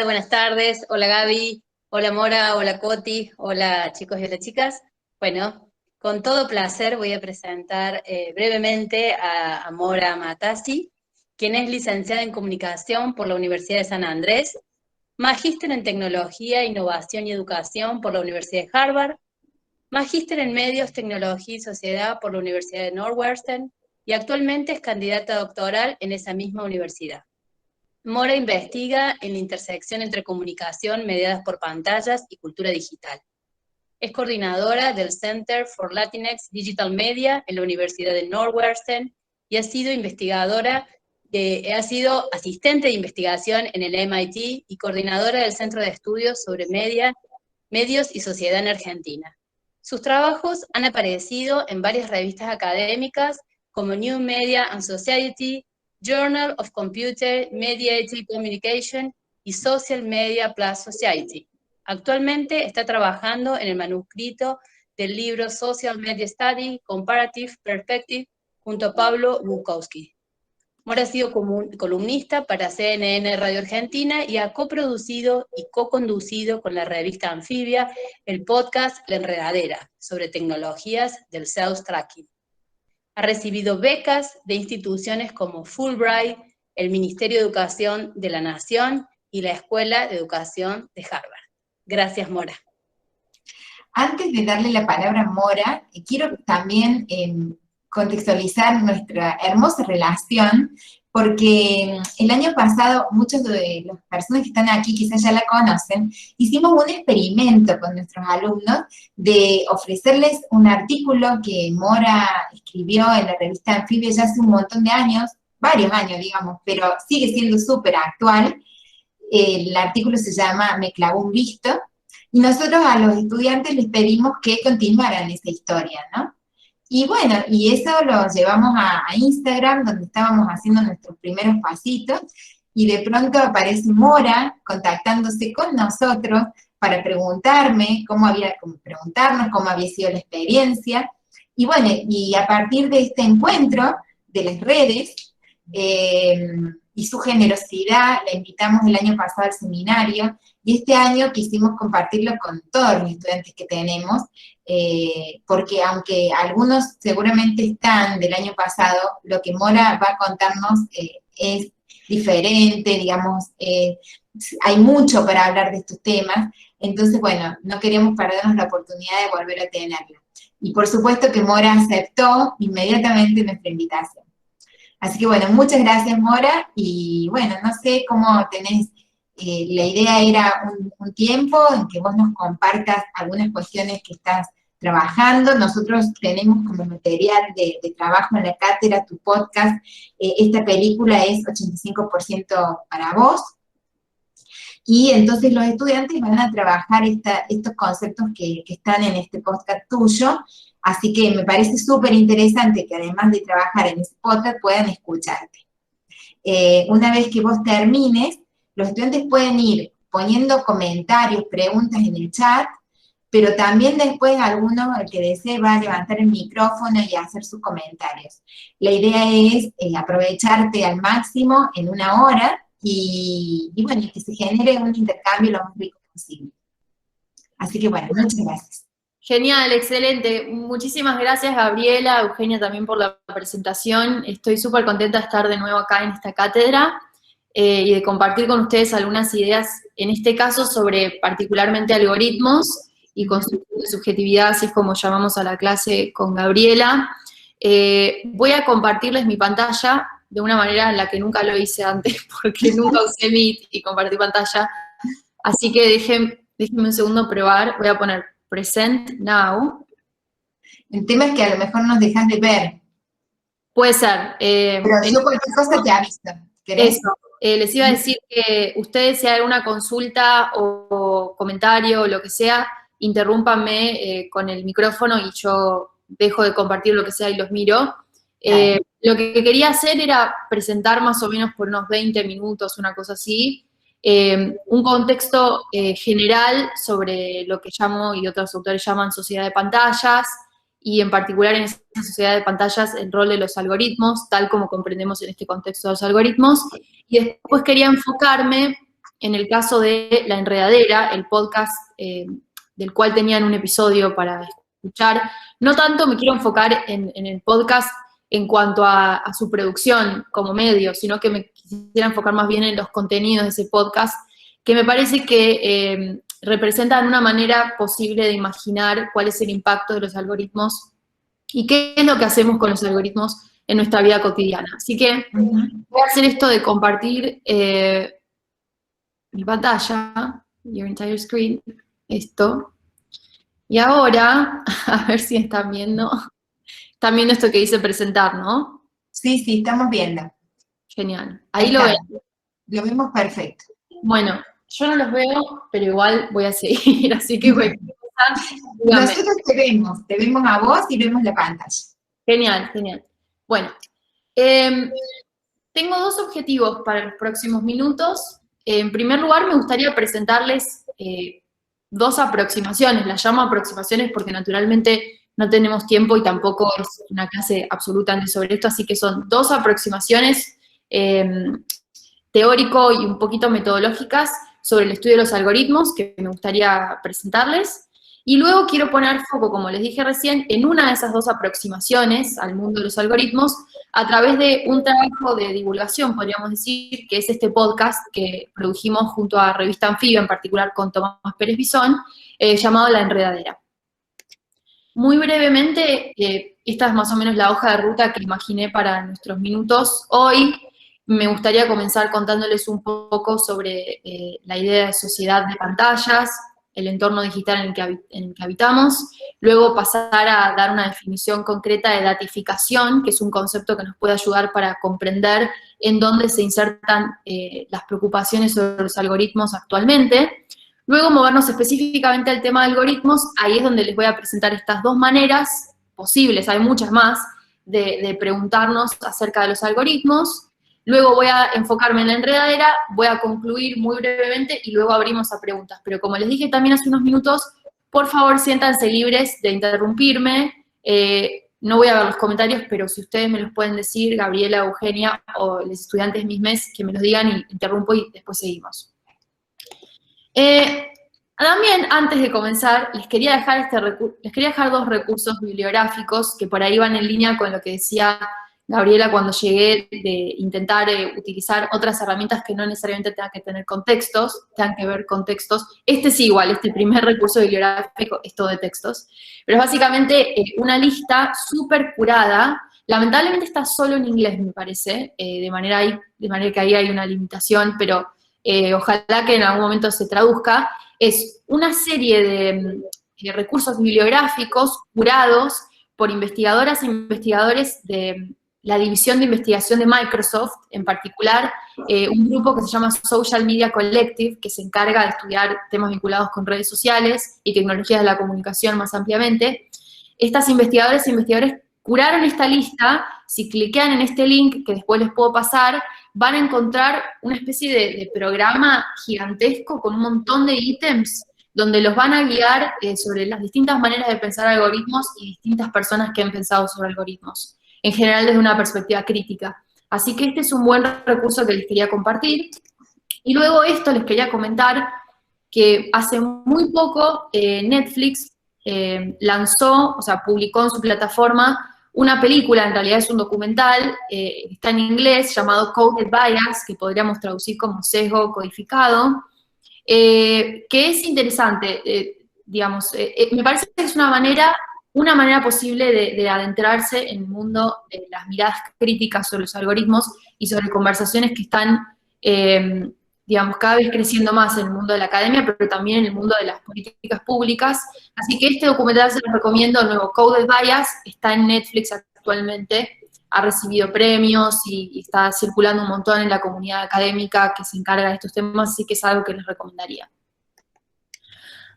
Buenas tardes, hola Gaby, hola Mora, hola Coti, hola chicos y hola chicas. Bueno, con todo placer voy a presentar brevemente a Mora Matassi, quien es licenciada en Comunicación por la Universidad de San Andrés, magíster en Tecnología, Innovación y Educación por la Universidad de Harvard, magíster en Medios, Tecnología y Sociedad por la Universidad de Northwestern y actualmente es candidata doctoral en esa misma universidad. Mora investiga en la intersección entre comunicación mediadas por pantallas y cultura digital. Es coordinadora del Center for Latinx Digital Media en la Universidad de Northwestern y ha sido asistente de investigación en el MIT y coordinadora del Centro de Estudios sobre Medios y Sociedad en Argentina. Sus trabajos han aparecido en varias revistas académicas como New Media and Society, Journal of Computer Mediated Communication y Social Media Plus Society. Actualmente está trabajando en el manuscrito del libro Social Media Study, Comparative Perspective, junto a Pablo Bukowski. Mora ha sido columnista para CNN Radio Argentina y ha coproducido y co-conducido con la revista Anfibia el podcast La Enredadera, sobre tecnologías del self-tracking. Ha recibido becas de instituciones como Fulbright, el Ministerio de Educación de la Nación y la Escuela de Educación de Harvard. Gracias, Mora. Antes de darle la palabra a Mora, quiero también contextualizar nuestra hermosa relación, porque el año pasado, muchas de las personas que están aquí quizás ya la conocen, hicimos un experimento con nuestros alumnos de ofrecerles un artículo que Mora escribió en la revista Anfibia ya hace un montón de años, varios años, digamos, pero sigue siendo súper actual. El artículo se llama Me clavó un visto, y nosotros a los estudiantes les pedimos que continuaran esa historia, ¿no? Y bueno, y eso lo llevamos a Instagram, donde estábamos haciendo nuestros primeros pasitos, y de pronto aparece Mora contactándose con nosotros para preguntarnos cómo había sido la experiencia. Y bueno, y a partir de este encuentro de las redes, y su generosidad, la invitamos el año pasado al seminario, y este año quisimos compartirlo con todos los estudiantes que tenemos, porque aunque algunos seguramente están del año pasado, lo que Mora va a contarnos es diferente, digamos, hay mucho para hablar de estos temas, entonces, bueno, no queremos perdernos la oportunidad de volver a tenerla. Y por supuesto que Mora aceptó inmediatamente nuestra invitación. Así que bueno, muchas gracias, Mora, y bueno, no sé cómo tenés, la idea era un tiempo en que vos nos compartas algunas cuestiones que estás trabajando. Nosotros tenemos como material de trabajo en la cátedra tu podcast. Esta película es 85% para vos, y entonces los estudiantes van a trabajar estos conceptos que están en este podcast tuyo. Así que me parece súper interesante que además de trabajar en ese podcast puedan escucharte. Una vez que vos termines, los estudiantes pueden ir poniendo comentarios, preguntas en el chat, pero también después alguno, el que desee, va a levantar el micrófono y a hacer sus comentarios. La idea es aprovecharte al máximo en una hora y bueno, que se genere un intercambio lo más rico posible. Así que bueno, muchas gracias. Genial, excelente. Muchísimas gracias, Gabriela, Eugenia, también por la presentación. Estoy súper contenta de estar de nuevo acá en esta cátedra y de compartir con ustedes algunas ideas, en este caso sobre particularmente algoritmos y construcción de subjetividad, así es como llamamos a la clase con Gabriela. Voy a compartirles mi pantalla de una manera en la que nunca lo hice antes, porque nunca usé Meet y compartí pantalla. Así que déjenme un segundo probar. Voy a poner Present Now. El tema es que a lo mejor nos dejas de ver. Puede ser. Pero yo cualquier cosa te aviso. ¿Querés? Eso. Les iba a decir que ustedes, si hay alguna consulta o comentario o lo que sea, interrúmpanme con el micrófono y yo dejo de compartir lo que sea y los miro. Lo que quería hacer era presentar más o menos por unos 20 minutos, una cosa así, un contexto general sobre lo que llamo y otros autores llaman sociedad de pantallas, y en particular en esa sociedad de pantallas el rol de los algoritmos, tal como comprendemos en este contexto los algoritmos, y después quería enfocarme en el caso de La Enredadera, el podcast del cual tenían un episodio para escuchar. No tanto me quiero enfocar en el podcast en cuanto a su producción como medio, sino que me quisiera enfocar más bien en los contenidos de ese podcast, que me parece que representan una manera posible de imaginar cuál es el impacto de los algoritmos y qué es lo que hacemos con los algoritmos en nuestra vida cotidiana. Así que voy a hacer esto de compartir mi pantalla, your entire screen, esto. Y ahora, a ver si están viendo esto que dice presentar, ¿no? Sí, estamos viendo. Genial. Ahí lo ven. Lo vemos perfecto. Bueno, yo no los veo, pero igual voy a seguir, así que voy a empezar. Nosotros te vemos a vos y vemos la pantalla. Genial, genial. Bueno, tengo 2 objetivos para los próximos minutos. En primer lugar, me gustaría presentarles 2 aproximaciones. Las llamo aproximaciones porque naturalmente no tenemos tiempo y tampoco es una clase absolutamente sobre esto, así que son 2 aproximaciones teórico y un poquito metodológicas sobre el estudio de los algoritmos que me gustaría presentarles. Y luego quiero poner foco, como les dije recién, en una de esas 2 aproximaciones al mundo de los algoritmos a través de un trabajo de divulgación, podríamos decir, que es este podcast que produjimos junto a Revista Anfibia, en particular con Tomás Pérez Bisón, llamado La Enredadera. Muy brevemente, esta es más o menos la hoja de ruta que imaginé para nuestros minutos hoy. Me gustaría comenzar contándoles un poco sobre la idea de sociedad de pantallas, el entorno digital en el que habitamos, luego pasar a dar una definición concreta de datificación, que es un concepto que nos puede ayudar para comprender en dónde se insertan las preocupaciones sobre los algoritmos actualmente. Luego movernos específicamente al tema de algoritmos, ahí es donde les voy a presentar estas 2 maneras posibles, hay muchas más, de preguntarnos acerca de los algoritmos. Luego voy a enfocarme en la enredadera, voy a concluir muy brevemente y luego abrimos a preguntas. Pero como les dije también hace unos minutos, por favor siéntanse libres de interrumpirme. No voy a ver los comentarios, pero si ustedes me los pueden decir, Gabriela, Eugenia o los estudiantes mismos, que me los digan y interrumpo y después seguimos. También, antes de comenzar, les quería dejar 2 recursos bibliográficos que por ahí van en línea con lo que decía Gabriela cuando llegué de intentar utilizar otras herramientas que no necesariamente tengan que tener contextos, tengan que ver contextos. Este sí igual, este primer recurso bibliográfico es todo de textos, pero es básicamente una lista súper curada. Lamentablemente está solo en inglés, me parece, de manera que ahí hay una limitación, pero ojalá que en algún momento se traduzca. Es una serie de recursos bibliográficos curados por investigadoras e investigadores de la división de investigación de Microsoft, en particular un grupo que se llama Social Media Collective, que se encarga de estudiar temas vinculados con redes sociales y tecnologías de la comunicación más ampliamente. Estas investigadoras e investigadores curaron esta lista. Si cliquean en este link, que después les puedo pasar, van a encontrar una especie de programa gigantesco con un montón de ítems donde los van a guiar sobre las distintas maneras de pensar algoritmos y distintas personas que han pensado sobre algoritmos, en general desde una perspectiva crítica. Así que este es un buen recurso que les quería compartir. Y luego esto les quería comentar que hace muy poco Netflix publicó en su plataforma una película, en realidad es un documental, está en inglés, llamado Coded Bias, que podríamos traducir como sesgo codificado, que es interesante, me parece que es una manera posible de adentrarse en el mundo de las miradas críticas sobre los algoritmos y sobre conversaciones que están, cada vez creciendo más en el mundo de la academia, pero también en el mundo de las políticas públicas. Así que este documental se los recomiendo, el nuevo Coded Bias, está en Netflix actualmente, ha recibido premios y está circulando un montón en la comunidad académica que se encarga de estos temas, así que es algo que les recomendaría.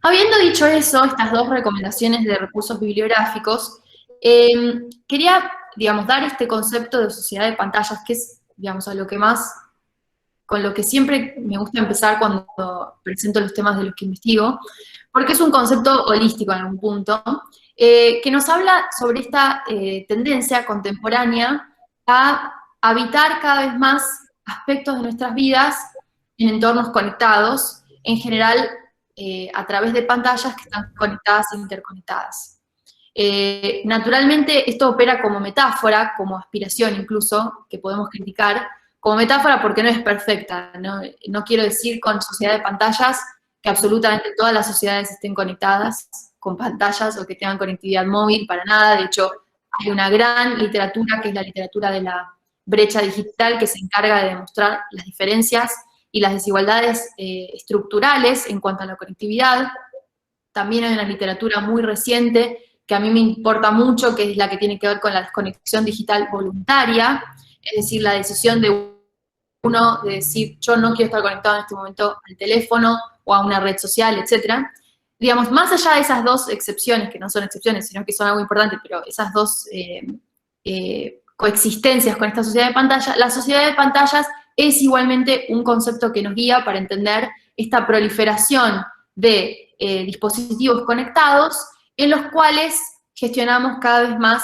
Habiendo dicho eso, estas 2 recomendaciones de recursos bibliográficos, quería, dar este concepto de sociedad de pantallas, que es, con lo que siempre me gusta empezar cuando presento los temas de los que investigo, porque es un concepto holístico en algún punto, que nos habla sobre esta tendencia contemporánea a habitar cada vez más aspectos de nuestras vidas en entornos conectados, en general a través de pantallas que están conectadas e interconectadas. Naturalmente esto opera como metáfora, como aspiración incluso, que podemos criticar, como metáfora porque no es perfecta, no quiero decir con sociedad de pantallas que absolutamente todas las sociedades estén conectadas con pantallas o que tengan conectividad móvil, para nada. De hecho, hay una gran literatura, que es la literatura de la brecha digital, que se encarga de demostrar las diferencias y las desigualdades estructurales en cuanto a la conectividad. También hay una literatura muy reciente que a mí me importa mucho, que es la que tiene que ver con la desconexión digital voluntaria, es decir, la decisión de uno de decir, yo no quiero estar conectado en este momento al teléfono o a una red social, etcétera. Digamos, más allá de esas dos excepciones, que no son excepciones, sino que son algo importante, pero esas dos coexistencias con esta sociedad de pantallas, la sociedad de pantallas es igualmente un concepto que nos guía para entender esta proliferación de dispositivos conectados en los cuales gestionamos cada vez más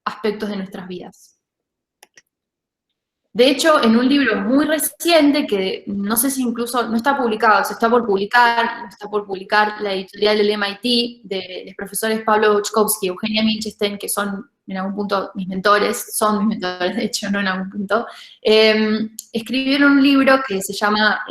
aspectos de nuestras vidas. De hecho, en un libro muy reciente, que no sé si incluso no está publicado, se está por publicar la editorial del MIT, de los profesores Pablo Boczkowski y Eugenia Milchestein, que son en algún punto mis mentores, son mis mentores, de hecho, no en algún punto, escribieron un libro que se llama,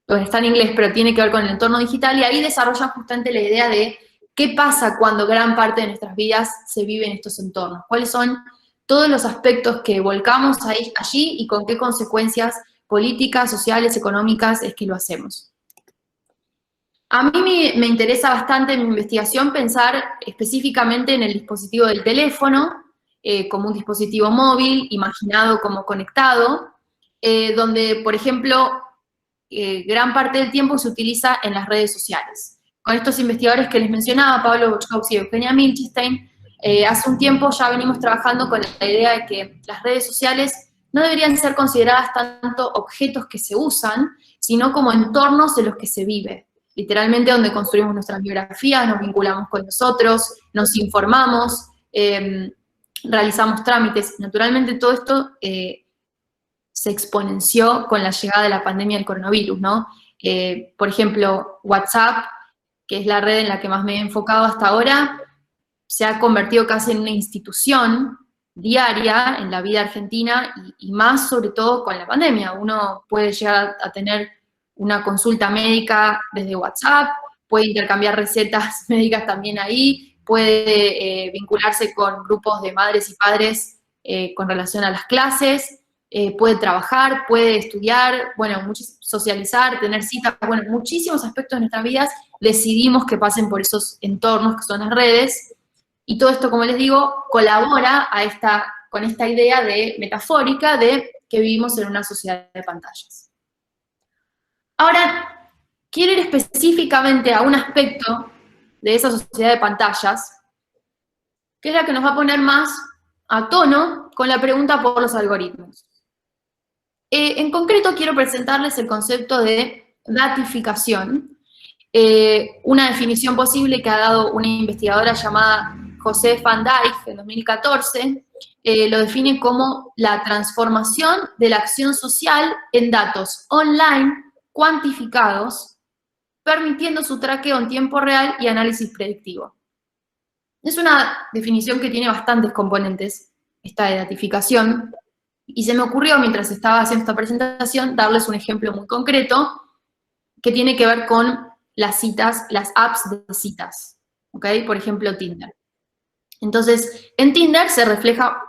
bueno, está en inglés, pero tiene que ver con el entorno digital, y ahí desarrollan justamente la idea de qué pasa cuando gran parte de nuestras vidas se vive en estos entornos, cuáles son todos los aspectos que volcamos allí y con qué consecuencias políticas, sociales, económicas es que lo hacemos. A mí me interesa bastante en mi investigación pensar específicamente en el dispositivo del teléfono, como un dispositivo móvil, imaginado como conectado, donde, por ejemplo, gran parte del tiempo se utiliza en las redes sociales. Con estos investigadores que les mencionaba, Pablo Boczkowski y Eugenia Milchestein, hace un tiempo ya venimos trabajando con la idea de que las redes sociales no deberían ser consideradas tanto objetos que se usan, sino como entornos en los que se vive. Literalmente donde construimos nuestras biografías, nos vinculamos con nosotros, nos informamos, realizamos trámites. Naturalmente todo esto se exponenció con la llegada de la pandemia del coronavirus, ¿no? Por ejemplo, WhatsApp, que es la red en la que más me he enfocado hasta ahora, se ha convertido casi en una institución diaria en la vida argentina y más sobre todo con la pandemia. Uno puede llegar a tener una consulta médica desde WhatsApp, puede intercambiar recetas médicas también ahí, puede vincularse con grupos de madres y padres con relación a las clases, puede trabajar, puede estudiar, bueno, socializar, tener citas, bueno, muchísimos aspectos de nuestras vidas decidimos que pasen por esos entornos que son las redes. Y todo esto, como les digo, colabora con esta idea metafórica de que vivimos en una sociedad de pantallas. Ahora, quiero ir específicamente a un aspecto de esa sociedad de pantallas, que es la que nos va a poner más a tono con la pregunta por los algoritmos. En concreto, quiero presentarles el concepto de datificación, una definición posible que ha dado una investigadora llamada José van Dijk, en 2014, lo define como la transformación de la acción social en datos online cuantificados, permitiendo su traqueo en tiempo real y análisis predictivo. Es una definición que tiene bastantes componentes, esta de datificación, y se me ocurrió, mientras estaba haciendo esta presentación, darles un ejemplo muy concreto que tiene que ver con las citas, las apps de citas, ¿ok? Por ejemplo, Tinder. Entonces, en Tinder se refleja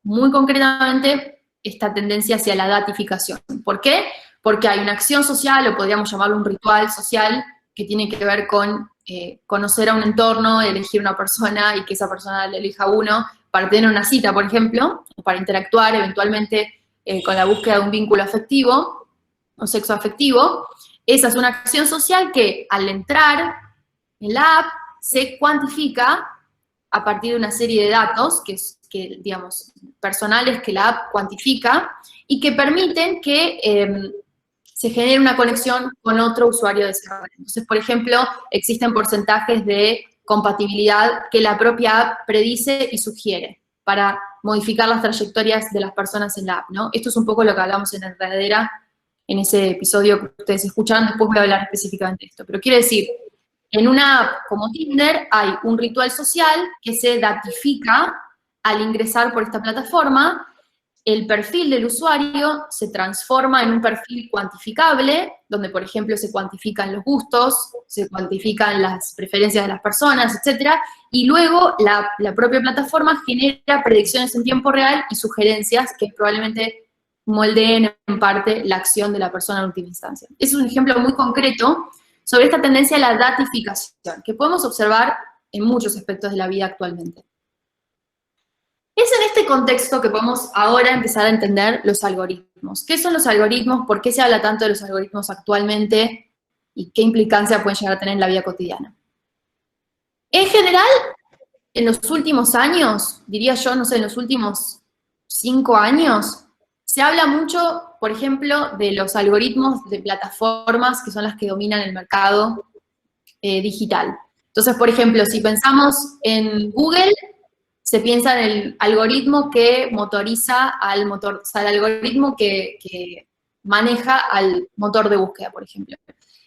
muy concretamente esta tendencia hacia la datificación. ¿Por qué? Porque hay una acción social, o podríamos llamarlo un ritual social, que tiene que ver con conocer a un entorno, elegir una persona y que esa persona le elija a uno para tener una cita, por ejemplo, o para interactuar eventualmente con la búsqueda de un vínculo afectivo o sexoafectivo. Esa es una acción social que al entrar en la app se cuantifica a partir de una serie de datos digamos, personales que la app cuantifica y que permiten que se genere una conexión con otro usuario de esa red. Entonces, por ejemplo, existen porcentajes de compatibilidad que la propia app predice y sugiere para modificar las trayectorias de las personas en la app, ¿no? Esto es un poco lo que hablamos en Enredadera en ese episodio que ustedes escucharon, después voy a hablar específicamente de esto. Pero quiero decir, en una app como Tinder hay un ritual social que se datifica al ingresar por esta plataforma. El perfil del usuario se transforma en un perfil cuantificable, donde, por ejemplo, se cuantifican los gustos, se cuantifican las preferencias de las personas, etc. Y luego la propia plataforma genera predicciones en tiempo real y sugerencias que probablemente moldeen en parte la acción de la persona en última instancia. Es un ejemplo muy concreto sobre esta tendencia a la datificación, que podemos observar en muchos aspectos de la vida actualmente. Es en este contexto que podemos ahora empezar a entender los algoritmos. ¿Qué son los algoritmos? ¿Por qué se habla tanto de los algoritmos actualmente? ¿Y qué implicancia pueden llegar a tener en la vida cotidiana? En general, en los últimos años, diría yo, no sé, en los últimos 5 años, se habla mucho, por ejemplo, de los algoritmos de plataformas que son las que dominan el mercado digital. Entonces, por ejemplo, si pensamos en Google, se piensa en el algoritmo que motoriza al motor, o sea, el algoritmo que maneja al motor de búsqueda, por ejemplo.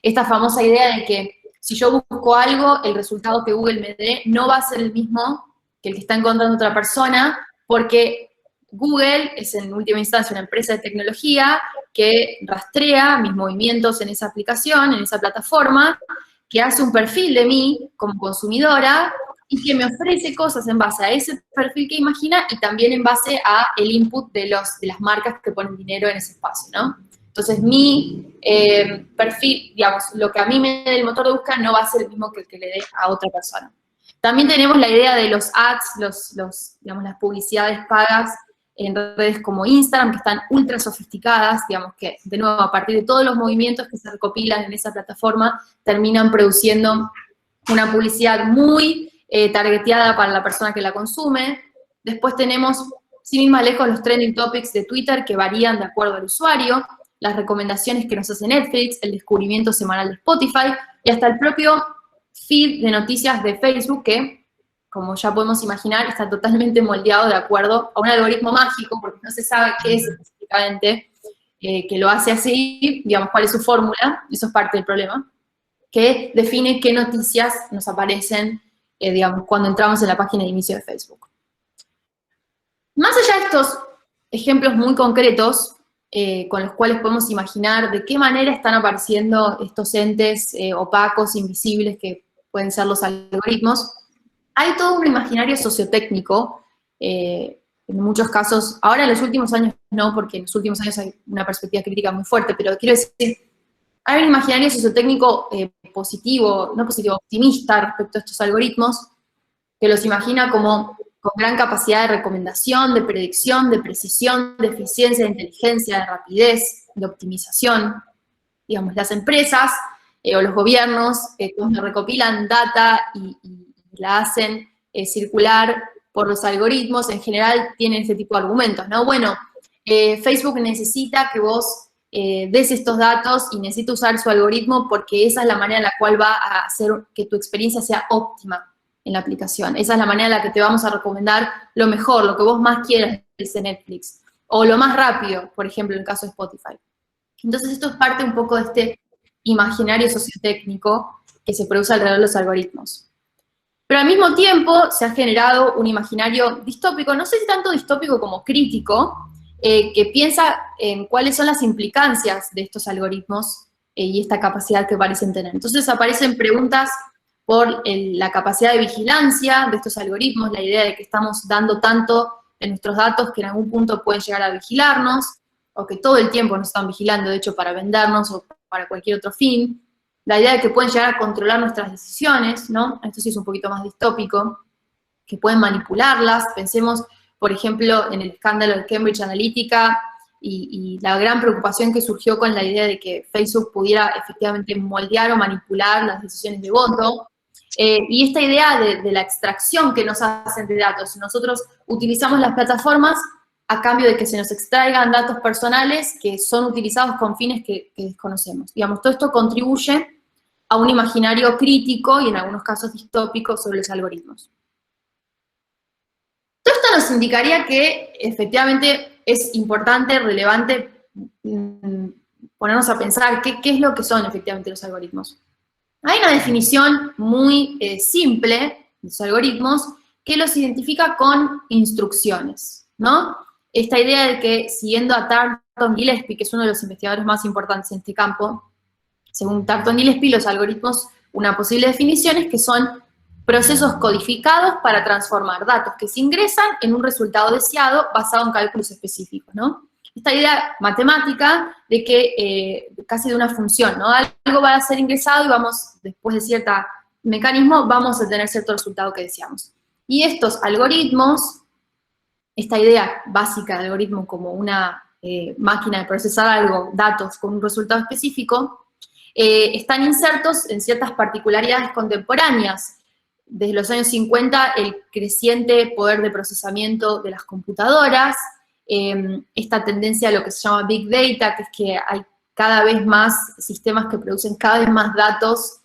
Esta famosa idea de que si yo busco algo, el resultado que Google me dé no va a ser el mismo que el que está encontrando otra persona, porque Google es en última instancia una empresa de tecnología que rastrea mis movimientos en esa aplicación, en esa plataforma, que hace un perfil de mí como consumidora y que me ofrece cosas en base a ese perfil que imagina y también en base a el input de las marcas que ponen dinero en ese espacio, ¿no? Entonces, mi perfil, digamos, lo que a mí me dé el motor de búsqueda no va a ser el mismo que el que le dé a otra persona. También tenemos la idea de los ads, digamos, las publicidades pagas en redes como Instagram, que están ultra sofisticadas, digamos que, de nuevo, a partir de todos los movimientos que se recopilan en esa plataforma, terminan produciendo una publicidad muy targeteada para la persona que la consume. Después tenemos, sin ir más lejos, los trending topics de Twitter que varían de acuerdo al usuario, las recomendaciones que nos hace Netflix, el descubrimiento semanal de Spotify y hasta el propio feed de noticias de Facebook que, como ya podemos imaginar, está totalmente moldeado de acuerdo a un algoritmo mágico, porque no se sabe qué es específicamente, que lo hace así, digamos, cuál es su fórmula, eso es parte del problema, que define qué noticias nos aparecen, digamos, cuando entramos en la página de inicio de Facebook. Más allá de estos ejemplos muy concretos, con los cuales podemos imaginar de qué manera están apareciendo estos entes opacos, invisibles, que pueden ser los algoritmos, hay todo un imaginario sociotécnico, en muchos casos, ahora en los últimos años no, porque en los últimos años hay una perspectiva crítica muy fuerte, pero quiero decir, hay un imaginario sociotécnico positivo, no positivo, optimista respecto a estos algoritmos, que los imagina como con gran capacidad de recomendación, de predicción, de precisión, de eficiencia, de inteligencia, de rapidez, de optimización. Digamos, las empresas o los gobiernos, cuando recopilan data y la hacen circular por los algoritmos, en general tienen este tipo de argumentos, ¿no? Bueno, Facebook necesita que vos des estos datos y necesita usar su algoritmo porque esa es la manera en la cual va a hacer que tu experiencia sea óptima en la aplicación. Esa es la manera en la que te vamos a recomendar lo mejor, lo que vos más quieras de Netflix, o lo más rápido, por ejemplo, en el caso de Spotify. Entonces, esto es parte un poco de este imaginario sociotécnico que se produce alrededor de los algoritmos. Pero al mismo tiempo se ha generado un imaginario distópico, no sé si tanto distópico como crítico, que piensa en cuáles son las implicancias de estos algoritmos y esta capacidad que parecen tener. Entonces aparecen preguntas por la capacidad de vigilancia de estos algoritmos, la idea de que estamos dando tanto de nuestros datos que en algún punto pueden llegar a vigilarnos, o que todo el tiempo nos están vigilando, de hecho, para vendernos o para cualquier otro fin. La idea de que pueden llegar a controlar nuestras decisiones, ¿no? Esto sí es un poquito más distópico, que pueden manipularlas. Pensemos, por ejemplo, en el escándalo de Cambridge Analytica y la gran preocupación que surgió con la idea de que Facebook pudiera efectivamente moldear o manipular las decisiones de voto. Y esta idea de la extracción que nos hacen de datos. Nosotros utilizamos las plataformas a cambio de que se nos extraigan datos personales que son utilizados con fines que desconocemos. Digamos, todo esto contribuye a un imaginario crítico y en algunos casos distópico sobre los algoritmos. Todo esto nos indicaría que efectivamente es importante, relevante, ponernos a pensar qué es lo que son efectivamente los algoritmos. Hay una definición muy simple de los algoritmos que los identifica con instrucciones, ¿no? Esta idea de que, siguiendo a Tarleton Gillespie, que es uno de los investigadores más importantes en este campo, según Tarleton Gillespie, los algoritmos, una posible definición es que son procesos codificados para transformar datos que se ingresan en un resultado deseado basado en cálculos específicos, ¿no? Esta idea matemática de que, casi de una función, ¿no? Algo va a ser ingresado y vamos, después de cierto mecanismo, vamos a tener cierto resultado que deseamos. Y estos algoritmos, esta idea básica de algoritmo como una máquina de procesar algo, datos con un resultado específico, están insertos en ciertas particularidades contemporáneas. Desde los años 50, el creciente poder de procesamiento de las computadoras, esta tendencia a lo que se llama Big Data, que es que hay cada vez más sistemas que producen cada vez más datos,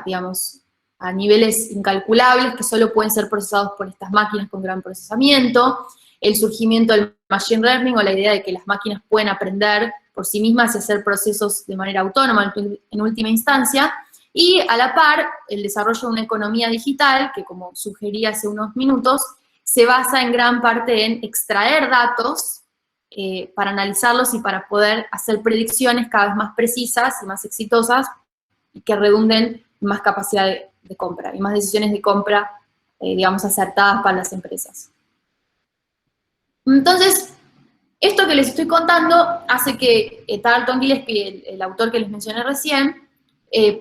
digamos, a niveles incalculables que solo pueden ser procesados por estas máquinas con gran procesamiento, el surgimiento del machine learning o la idea de que las máquinas pueden aprender por sí mismas y hacer procesos de manera autónoma en última instancia, y a la par el desarrollo de una economía digital que, como sugerí hace unos minutos, se basa en gran parte en extraer datos para analizarlos y para poder hacer predicciones cada vez más precisas y más exitosas y que redunden en más capacidad de compra y más decisiones de compra, digamos, acertadas para las empresas. Entonces, esto que les estoy contando hace que Tarleton Gillespie, el autor que les mencioné recién,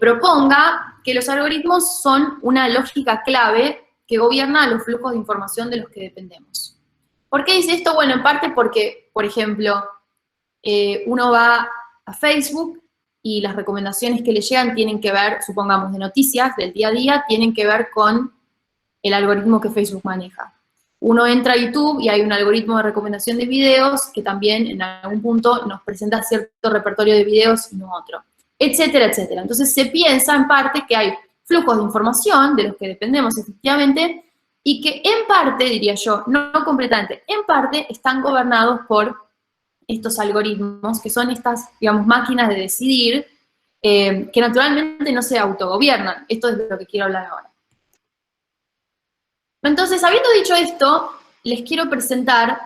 proponga que los algoritmos son una lógica clave que gobierna los flujos de información de los que dependemos. ¿Por qué dice esto? Bueno, en parte porque, por ejemplo, uno va a Facebook y las recomendaciones que le llegan tienen que ver, supongamos, de noticias del día a día, tienen que ver con el algoritmo que Facebook maneja. Uno entra a YouTube y hay un algoritmo de recomendación de videos que también en algún punto nos presenta cierto repertorio de videos y no otro, etcétera, etcétera. Entonces se piensa en parte que hay flujos de información de los que dependemos efectivamente y que en parte, diría yo, no completamente, en parte están gobernados por estos algoritmos, que son estas, digamos, máquinas de decidir, que naturalmente no se autogobiernan. Esto es de lo que quiero hablar ahora. Entonces, habiendo dicho esto, les quiero presentar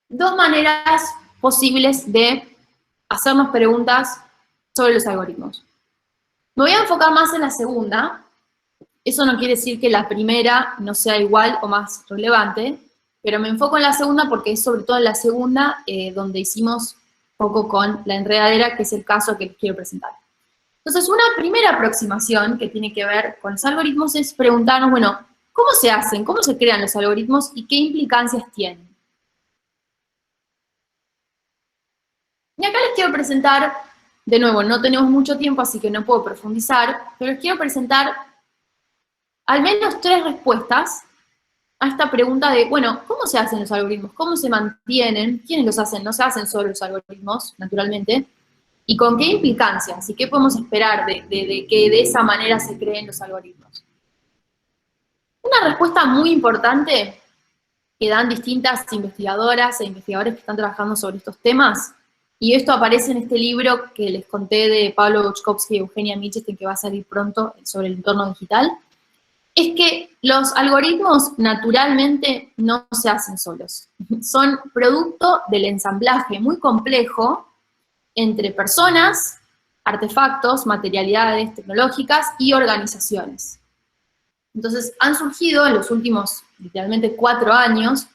dos maneras posibles de hacernos preguntas sobre los algoritmos. Me voy a enfocar más en la segunda. Eso no quiere decir que la primera no sea igual o más relevante, pero me enfoco en la segunda porque es sobre todo en la segunda donde hicimos poco con la enredadera, que es el caso que les quiero presentar. Entonces, una primera aproximación que tiene que ver con los algoritmos es preguntarnos, bueno, ¿cómo se hacen? ¿Cómo se crean los algoritmos y qué implicancias tienen? Y acá les quiero presentar, de nuevo, no tenemos mucho tiempo, así que no puedo profundizar, pero les quiero presentar al menos 3 respuestas a esta pregunta de, bueno, ¿cómo se hacen los algoritmos? ¿Cómo se mantienen? ¿Quiénes los hacen? No se hacen solo los algoritmos, naturalmente. ¿Y con qué implicancias? ¿Y qué podemos esperar de que de esa manera se creen los algoritmos? Una respuesta muy importante que dan distintas investigadoras e investigadores que están trabajando sobre estos temas, y esto aparece en este libro que les conté de Pablo Boczkowski y Eugenia Mitchell, que va a salir pronto sobre el entorno digital, es que los algoritmos naturalmente no se hacen solos. Son producto del ensamblaje muy complejo entre personas, artefactos, materialidades tecnológicas y organizaciones. Entonces, han surgido en los últimos, literalmente, 4 años,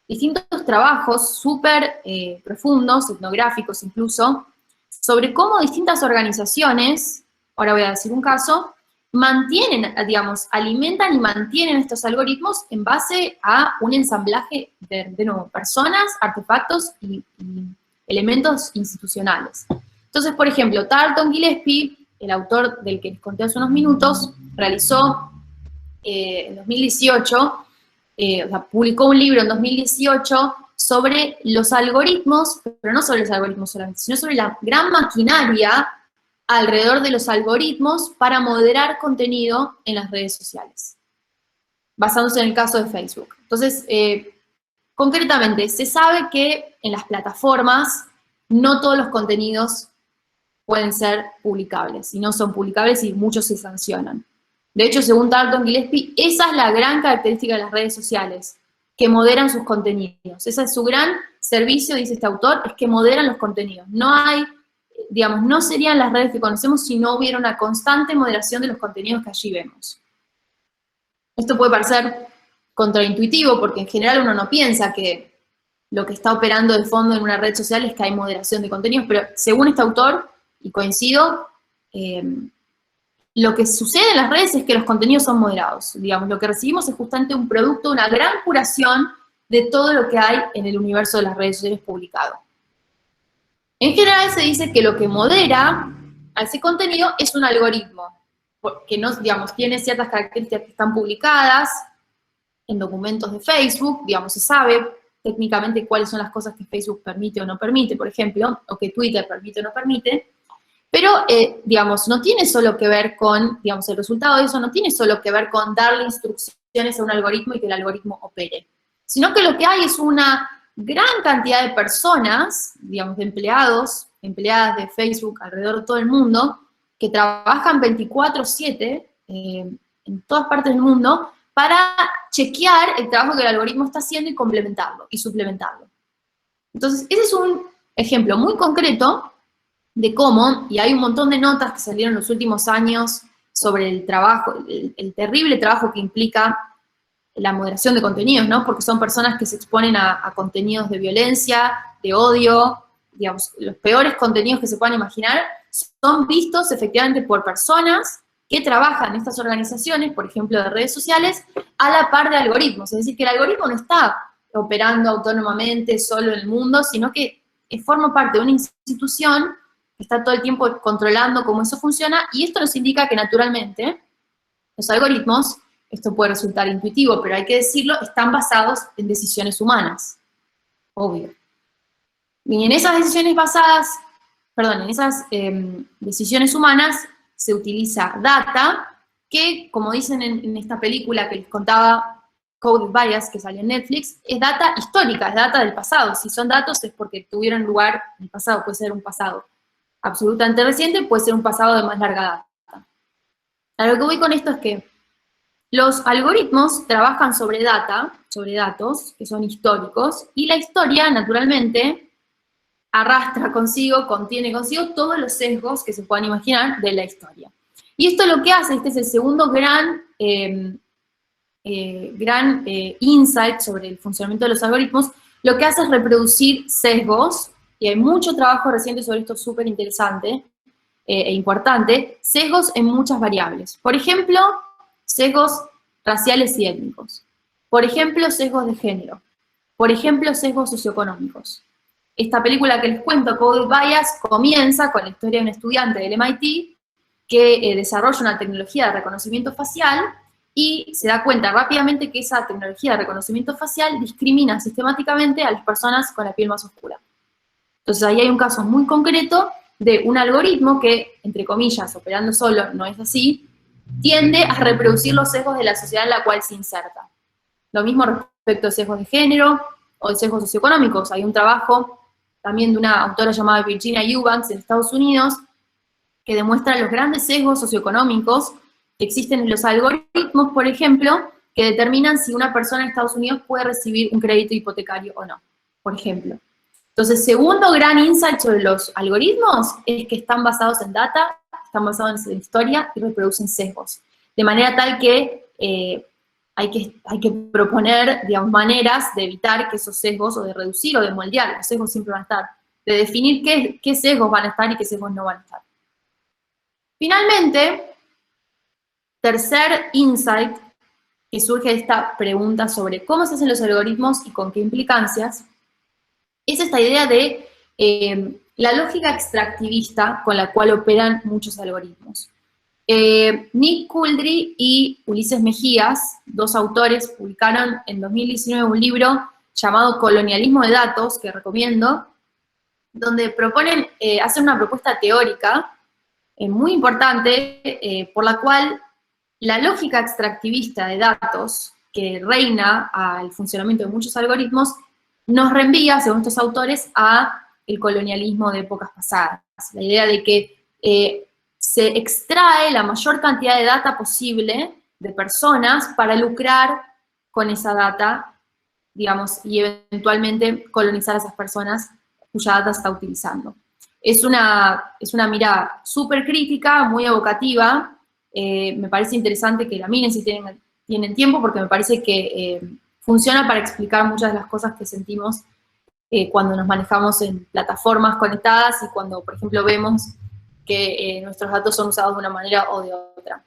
distintos trabajos súper profundos, etnográficos incluso, sobre cómo distintas organizaciones, ahora voy a decir un caso, mantienen, digamos, alimentan y mantienen estos algoritmos en base a un ensamblaje de nuevo, personas, artefactos y elementos institucionales. Entonces, por ejemplo, Tarleton Gillespie, el autor del que les conté hace unos minutos, realizó en 2018, o sea, publicó un libro en 2018 sobre los algoritmos, pero no sobre los algoritmos solamente, sino sobre la gran maquinaria alrededor de los algoritmos para moderar contenido en las redes sociales, basándose en el caso de Facebook. Entonces, concretamente, se sabe que en las plataformas no todos los contenidos pueden ser publicables, y no son publicables y muchos se sancionan. De hecho, según Tarleton Gillespie, esa es la gran característica de las redes sociales, que moderan sus contenidos. Ese es su gran servicio, dice este autor, es que moderan los contenidos. No hay, digamos, no serían las redes que conocemos si no hubiera una constante moderación de los contenidos que allí vemos. Esto puede parecer contraintuitivo, porque en general uno no piensa que lo que está operando de fondo en una red social es que hay moderación de contenidos, pero según este autor, y coincido, lo que sucede en las redes es que los contenidos son moderados. Digamos, lo que recibimos es justamente un producto, una gran curación de todo lo que hay en el universo de las redes sociales publicado. En general se dice que lo que modera a ese contenido es un algoritmo, que no, digamos, tiene ciertas características que están publicadas en documentos de Facebook, digamos, se sabe técnicamente cuáles son las cosas que Facebook permite o no permite, por ejemplo, o que Twitter permite o no permite, pero, digamos, no tiene solo que ver con, digamos, el resultado de eso no tiene solo que ver con darle instrucciones a un algoritmo y que el algoritmo opere, sino que lo que hay es una gran cantidad de personas, digamos, de empleados, empleadas de Facebook alrededor de todo el mundo, que trabajan 24/7 en todas partes del mundo para chequear el trabajo que el algoritmo está haciendo y complementarlo y suplementarlo. Entonces, ese es un ejemplo muy concreto de cómo, y hay un montón de notas que salieron en los últimos años sobre el trabajo, el terrible trabajo que implica la moderación de contenidos, ¿no? Porque son personas que se exponen a contenidos de violencia, de odio, digamos, los peores contenidos que se puedan imaginar, son vistos efectivamente por personas que trabajan en estas organizaciones, por ejemplo, de redes sociales, a la par de algoritmos. Es decir, que el algoritmo no está operando autónomamente solo en el mundo, sino que forma parte de una institución que está todo el tiempo controlando cómo eso funciona, y esto nos indica que naturalmente los algoritmos, esto puede resultar intuitivo, pero hay que decirlo, están basados en decisiones humanas, obvio. Y en esas decisiones decisiones humanas se utiliza data que, como dicen en esta película que les contaba, Coded Bias, que salió en Netflix, es data histórica, es data del pasado. Si son datos es porque tuvieron lugar en el pasado, puede ser un pasado absolutamente reciente, puede ser un pasado de más larga data. A lo que voy con esto es que los algoritmos trabajan sobre datos, que son históricos, y la historia, naturalmente, contiene consigo todos los sesgos que se puedan imaginar de la historia. Y esto lo que hace, este es el segundo gran insight sobre el funcionamiento de los algoritmos, lo que hace es reproducir sesgos, y hay mucho trabajo reciente sobre esto súper interesante e importante, sesgos en muchas variables. Por ejemplo, sesgos raciales y étnicos. Por ejemplo, sesgos de género. Por ejemplo, sesgos socioeconómicos. Esta película que les cuento, Coded Bias, comienza con la historia de un estudiante del MIT que desarrolla una tecnología de reconocimiento facial y se da cuenta rápidamente que esa tecnología de reconocimiento facial discrimina sistemáticamente a las personas con la piel más oscura. Entonces ahí hay un caso muy concreto de un algoritmo que, entre comillas, operando solo, no es así, tiende a reproducir los sesgos de la sociedad en la cual se inserta. Lo mismo respecto a sesgos de género o de sesgos socioeconómicos. Hay un trabajo también de una autora llamada Virginia Eubanks en Estados Unidos que demuestra los grandes sesgos socioeconómicos que existen en los algoritmos, por ejemplo, que determinan si una persona en Estados Unidos puede recibir un crédito hipotecario o no, por ejemplo. Entonces, segundo gran insight sobre los algoritmos es que están basados en data, están basados en historia y reproducen sesgos. De manera tal que hay que proponer, digamos, maneras de evitar que esos sesgos, o de reducir o de moldear, los sesgos siempre van a estar, de definir qué sesgos van a estar y qué sesgos no van a estar. Finalmente, tercer insight que surge de esta pregunta sobre cómo se hacen los algoritmos y con qué implicancias, es esta idea de la lógica extractivista con la cual operan muchos algoritmos. Nick Couldry y Ulises Mejías, dos autores, publicaron en 2019 un libro llamado Colonialismo de Datos, que recomiendo, donde proponen hacer una propuesta teórica muy importante, por la cual la lógica extractivista de datos que reina al funcionamiento de muchos algoritmos nos reenvía, según estos autores, a el colonialismo de épocas pasadas. La idea de que se extrae la mayor cantidad de data posible de personas para lucrar con esa data, digamos, y eventualmente colonizar a esas personas cuya data se está utilizando. Es una mirada súper crítica, muy evocativa. Me parece interesante que la miren si tienen tiempo, porque me parece que funciona para explicar muchas de las cosas que sentimos cuando nos manejamos en plataformas conectadas y cuando, por ejemplo, vemos que nuestros datos son usados de una manera o de otra.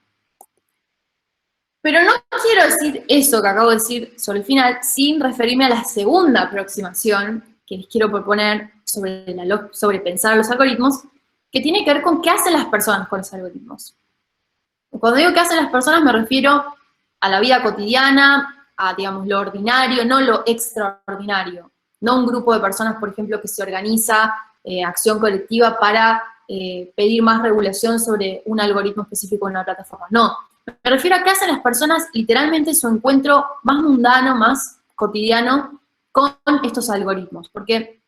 Pero no quiero decir eso que acabo de decir sobre el final sin referirme a la segunda aproximación que les quiero proponer sobre pensar los algoritmos, que tiene que ver con qué hacen las personas con los algoritmos. Cuando digo qué hacen las personas me refiero a la vida cotidiana, a, digamos, lo ordinario, no lo extraordinario. No un grupo de personas, por ejemplo, que se organiza acción colectiva para pedir más regulación sobre un algoritmo específico en una plataforma. No, me refiero a qué hacen las personas literalmente su encuentro más mundano, más cotidiano con estos algoritmos. Porque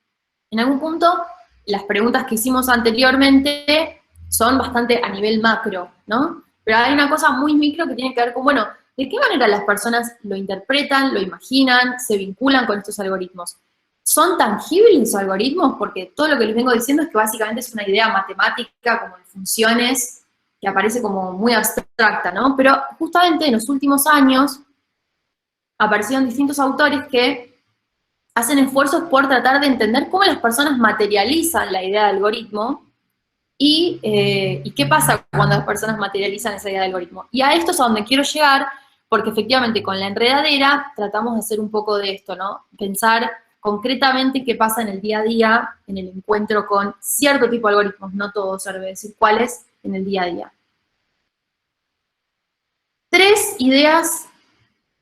en algún punto las preguntas que hicimos anteriormente son bastante a nivel macro, ¿no? Pero hay una cosa muy micro que tiene que ver con, bueno, ¿de qué manera las personas lo interpretan, lo imaginan, se vinculan con estos algoritmos? ¿Son tangibles los algoritmos? Porque todo lo que les vengo diciendo es que básicamente es una idea matemática, como de funciones, que aparece como muy abstracta, ¿no? Pero justamente en los últimos años aparecieron distintos autores que hacen esfuerzos por tratar de entender cómo las personas materializan la idea de algoritmo y qué pasa cuando las personas materializan esa idea de algoritmo. Y a esto es a donde quiero llegar, porque efectivamente con la enredadera tratamos de hacer un poco de esto, ¿no? Pensar concretamente qué pasa en el día a día, en el encuentro con cierto tipo de algoritmos, no todos, ahora voy a decir cuáles, en el día a día. 3 ideas,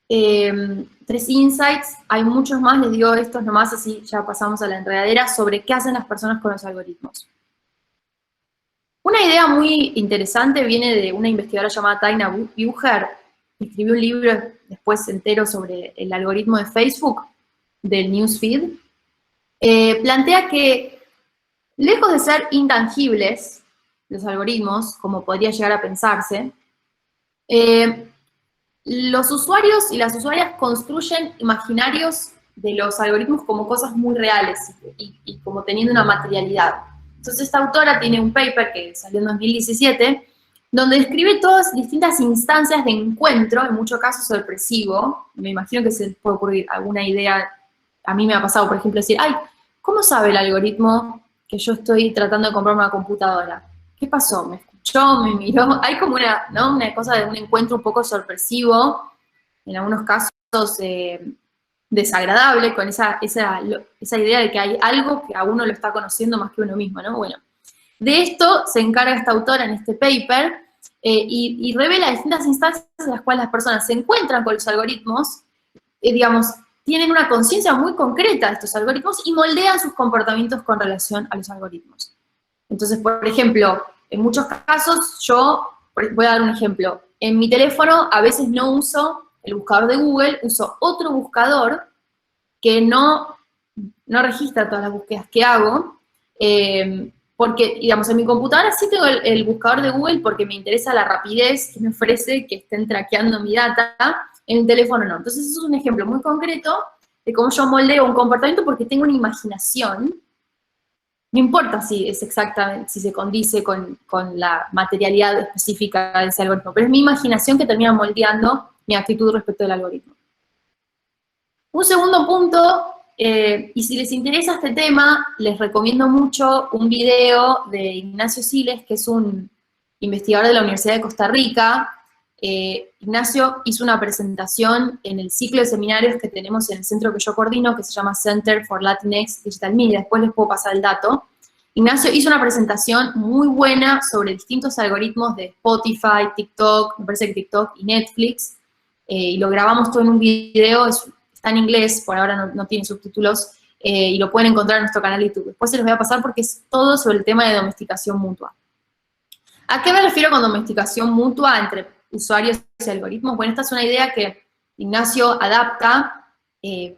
3 insights, hay muchos más, les digo estos nomás, así ya pasamos a la enredadera, sobre qué hacen las personas con los algoritmos. Una idea muy interesante viene de una investigadora llamada Taina Bucher, que escribió un libro después entero sobre el algoritmo de Facebook, del newsfeed. Plantea que, lejos de ser intangibles los algoritmos, como podría llegar a pensarse, los usuarios y las usuarias construyen imaginarios de los algoritmos como cosas muy reales y como teniendo una materialidad. Entonces esta autora tiene un paper que salió en 2017, donde describe todas distintas instancias de encuentro, en muchos casos sorpresivo. Me imagino que se puede ocurrir alguna idea. A mí me ha pasado, por ejemplo, decir, ay, ¿cómo sabe el algoritmo que yo estoy tratando de comprarme una computadora? ¿Qué pasó? ¿Me escuchó? ¿Me miró? Hay como una cosa de un encuentro un poco sorpresivo, en algunos casos desagradable, con esa idea de que hay algo que a uno lo está conociendo más que uno mismo, ¿no? Bueno, de esto se encarga esta autora en este paper y revela distintas instancias en las cuales las personas se encuentran con los algoritmos, digamos, tienen una conciencia muy concreta de estos algoritmos y moldean sus comportamientos con relación a los algoritmos. Entonces, por ejemplo, en muchos casos, yo voy a dar un ejemplo. En mi teléfono a veces no uso el buscador de Google, uso otro buscador que no registra todas las búsquedas que hago, porque, digamos, en mi computadora sí tengo el buscador de Google porque me interesa la rapidez que me ofrece que estén traqueando mi data, en el teléfono no. Entonces, eso es un ejemplo muy concreto de cómo yo moldeo un comportamiento porque tengo una imaginación. No importa si es exactamente, si se condice con la materialidad específica de ese algoritmo, pero es mi imaginación que termina moldeando mi actitud respecto del algoritmo. Un segundo punto, y si les interesa este tema, les recomiendo mucho un video de Ignacio Siles, que es un investigador de la Universidad de Costa Rica. Ignacio hizo una presentación en el ciclo de seminarios que tenemos en el centro que yo coordino, que se llama Center for Latinx Digital Media, después les puedo pasar el dato. Ignacio hizo una presentación muy buena sobre distintos algoritmos de Spotify, TikTok, me parece que TikTok y Netflix, y lo grabamos todo en un video, está en inglés, por ahora no tiene subtítulos, y lo pueden encontrar en nuestro canal de YouTube. Después se los voy a pasar porque es todo sobre el tema de domesticación mutua. ¿A qué me refiero con domesticación mutua entre usuarios y algoritmos? Bueno, esta es una idea que Ignacio adapta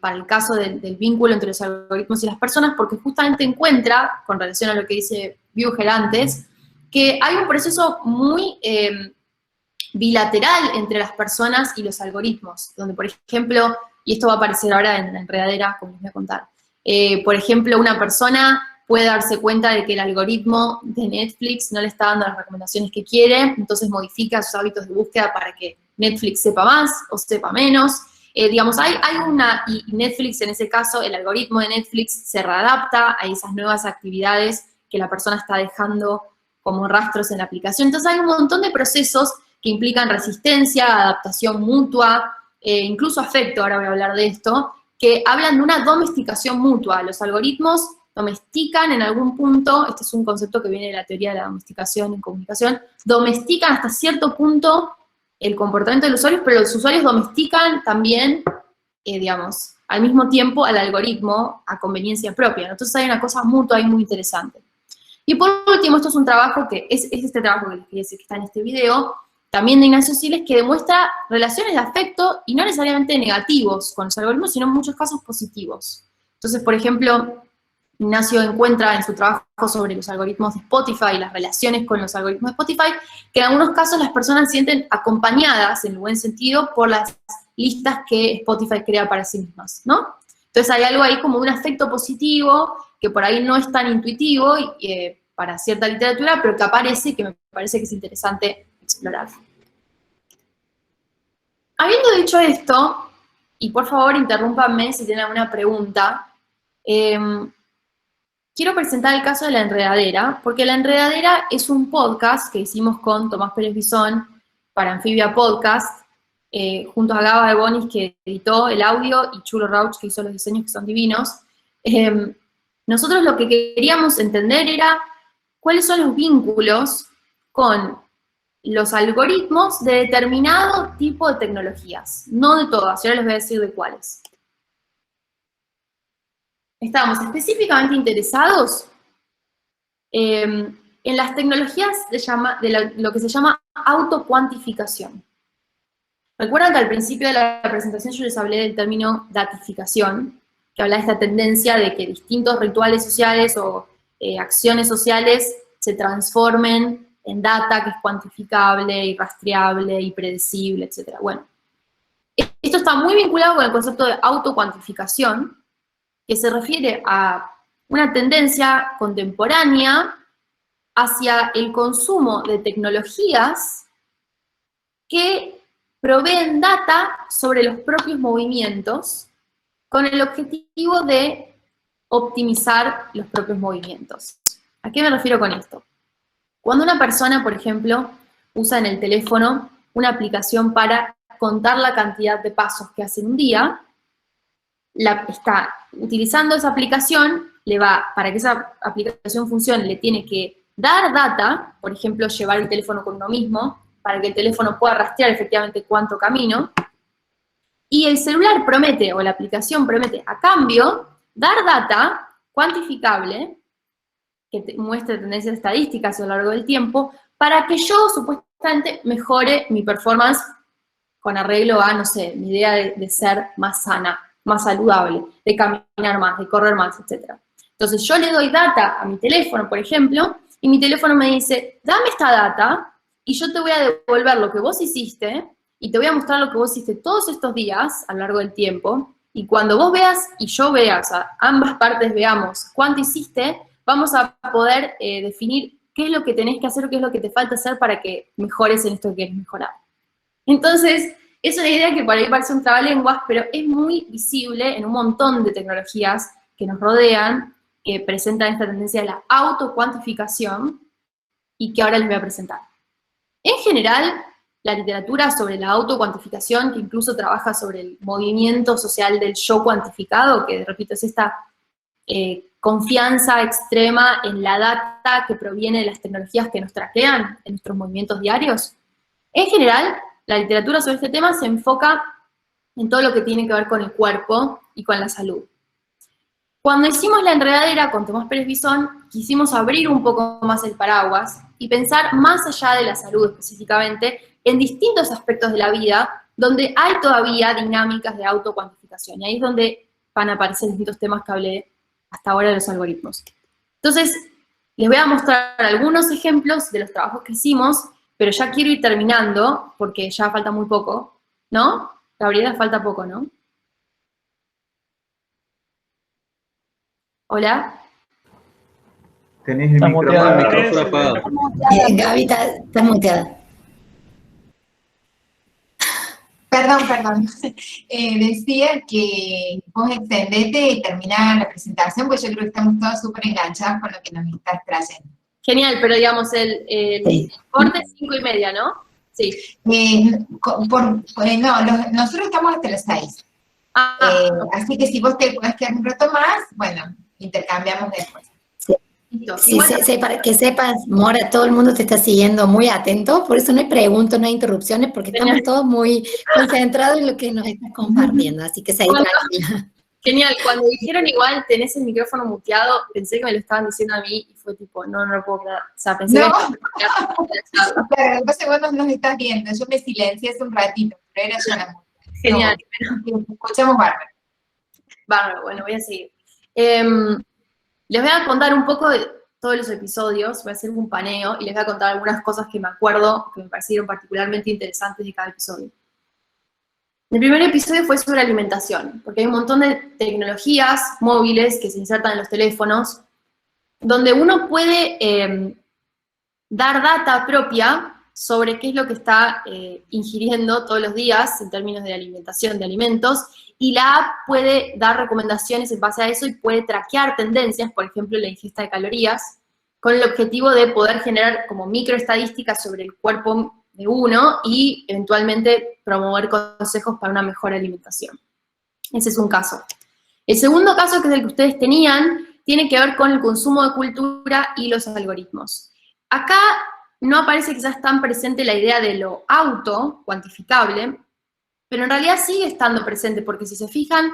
para el caso del vínculo entre los algoritmos y las personas, porque justamente encuentra, con relación a lo que dice Bucher antes, que hay un proceso muy bilateral entre las personas y los algoritmos, donde, por ejemplo, y esto va a aparecer ahora en la enredadera, como les voy a contar, por ejemplo, una persona puede darse cuenta de que el algoritmo de Netflix no le está dando las recomendaciones que quiere, entonces modifica sus hábitos de búsqueda para que Netflix sepa más o sepa menos. Digamos, y Netflix, en ese caso, el algoritmo de Netflix se readapta a esas nuevas actividades que la persona está dejando como rastros en la aplicación. Entonces hay un montón de procesos que implican resistencia, adaptación mutua, incluso afecto, ahora voy a hablar de esto, que hablan de una domesticación mutua. Los algoritmos domestican en algún punto, este es un concepto que viene de la teoría de la domesticación en comunicación, domestican hasta cierto punto el comportamiento de los usuarios, pero los usuarios domestican también, digamos, al mismo tiempo al algoritmo a conveniencia propia. Entonces hay una cosa mutua ahí muy interesante. Y por último, esto es un trabajo que es este trabajo que les quería decir que está en este video, también de Ignacio Siles, que demuestra relaciones de afecto y no necesariamente negativos con los algoritmos, sino en muchos casos positivos. Entonces, por ejemplo, Ignacio encuentra en su trabajo sobre los algoritmos de Spotify y las relaciones con los algoritmos de Spotify, que en algunos casos las personas se sienten acompañadas, en buen sentido, por las listas que Spotify crea para sí mismas, ¿no? Entonces hay algo ahí como un afecto positivo, que por ahí no es tan intuitivo para cierta literatura, pero que aparece, que me parece que es interesante explorar. Habiendo dicho esto, y por favor interrúmpanme si tienen alguna pregunta, quiero presentar el caso de La Enredadera, porque La Enredadera es un podcast que hicimos con Tomás Pérez Bisón para Anfibia Podcast, junto a Gaba de Bonis, que editó el audio, y Chulo Rauch, que hizo los diseños, que son divinos. Nosotros lo que queríamos entender era cuáles son los vínculos con los algoritmos de determinado tipo de tecnologías, no de todas, y ahora les voy a decir de cuáles. Estamos específicamente interesados en las tecnologías de lo que se llama autocuantificación. Recuerdan que al principio de la presentación yo les hablé del término datificación, que habla de esta tendencia de que distintos rituales sociales o acciones sociales se transformen en data que es cuantificable y rastreable y predecible, etc. Bueno, esto está muy vinculado con el concepto de autocuantificación, que se refiere a una tendencia contemporánea hacia el consumo de tecnologías que proveen data sobre los propios movimientos con el objetivo de optimizar los propios movimientos. ¿A qué me refiero con esto? Cuando una persona, por ejemplo, usa en el teléfono una aplicación para contar la cantidad de pasos que hace en un día, está utilizando esa aplicación, para que esa aplicación funcione, le tiene que dar data, por ejemplo, llevar el teléfono con uno mismo, para que el teléfono pueda rastrear efectivamente cuánto camino, y el celular promete, o la aplicación promete, a cambio, dar data cuantificable, que muestre tendencias estadísticas a lo largo del tiempo, para que yo, supuestamente, mejore mi performance con arreglo a, no sé, mi idea de ser más sana, más saludable, de caminar más, de correr más, etc. Entonces yo le doy data a mi teléfono, por ejemplo, y mi teléfono me dice, dame esta data, y yo te voy a devolver lo que vos hiciste, y te voy a mostrar lo que vos hiciste todos estos días, a lo largo del tiempo, y cuando vos veas y yo vea, o sea, ambas partes veamos cuánto hiciste, vamos a poder definir qué es lo que tenés que hacer o qué es lo que te falta hacer para que mejores en esto que quieres mejorar. Entonces, es una idea que por ahí parece un trabalenguas, pero es muy visible en un montón de tecnologías que nos rodean, que presentan esta tendencia de la autocuantificación y que ahora les voy a presentar. En general, la literatura sobre la autocuantificación, que incluso trabaja sobre el movimiento social del yo cuantificado, que repito, es esta confianza extrema en la data que proviene de las tecnologías que nos traquean en nuestros movimientos diarios. En general, la literatura sobre este tema se enfoca en todo lo que tiene que ver con el cuerpo y con la salud. Cuando hicimos La Enredadera con Tomás Pérez Bisón, quisimos abrir un poco más el paraguas y pensar más allá de la salud específicamente, en distintos aspectos de la vida, donde hay todavía dinámicas de autocuantificación, y ahí es donde van a aparecer distintos temas que hablé hasta ahora de los algoritmos. Entonces, les voy a mostrar algunos ejemplos de los trabajos que hicimos, pero ya quiero ir terminando, porque ya falta muy poco, ¿no? Gabriela, falta poco, ¿no? ¿Hola? Tenés el micrófono apagado. Gaby, está muteada. Perdón. Decía que vos extendete y terminás la presentación, pues yo creo que estamos todos súper enganchados con lo que nos estás trayendo. Genial, pero digamos, el Sí. corte es 5:30, ¿no? Sí. Nosotros estamos hasta las 6. Así que si vos te podés quedar un rato más, bueno, intercambiamos después. Listo. Sí, Igual- para que sepas, Mora, todo el mundo te está siguiendo muy atento, por eso no hay preguntas, no hay interrupciones, porque estamos todos muy concentrados en lo que nos estás compartiendo, así que seguí tranquila. Genial, cuando dijeron igual tenés el micrófono muteado, pensé que me lo estaban diciendo a mí y fue tipo, no lo puedo creer. O sea, pensé No. que... Claro, entonces vos no nos estás viendo, yo me silencié hace un ratito, pero era yo la música. Genial. No, escuchamos bárbaro. Bárbaro, bueno, voy a seguir. Les voy a contar un poco de todos los episodios, voy a hacer un paneo y les voy a contar algunas cosas que me acuerdo, que me parecieron particularmente interesantes de cada episodio. El primer episodio fue sobre alimentación, porque hay un montón de tecnologías móviles que se insertan en los teléfonos, donde uno puede dar data propia sobre qué es lo que está ingiriendo todos los días en términos de alimentación, de alimentos, y la app puede dar recomendaciones en base a eso y puede traquear tendencias, por ejemplo, la ingesta de calorías, con el objetivo de poder generar como microestadísticas sobre el cuerpo de uno y eventualmente promover consejos para una mejor alimentación. Ese es un caso. El segundo caso, que es el que ustedes tenían, tiene que ver con el consumo de cultura y los algoritmos. Acá no aparece quizás tan presente la idea de lo auto cuantificable, pero en realidad sigue estando presente, porque si se fijan,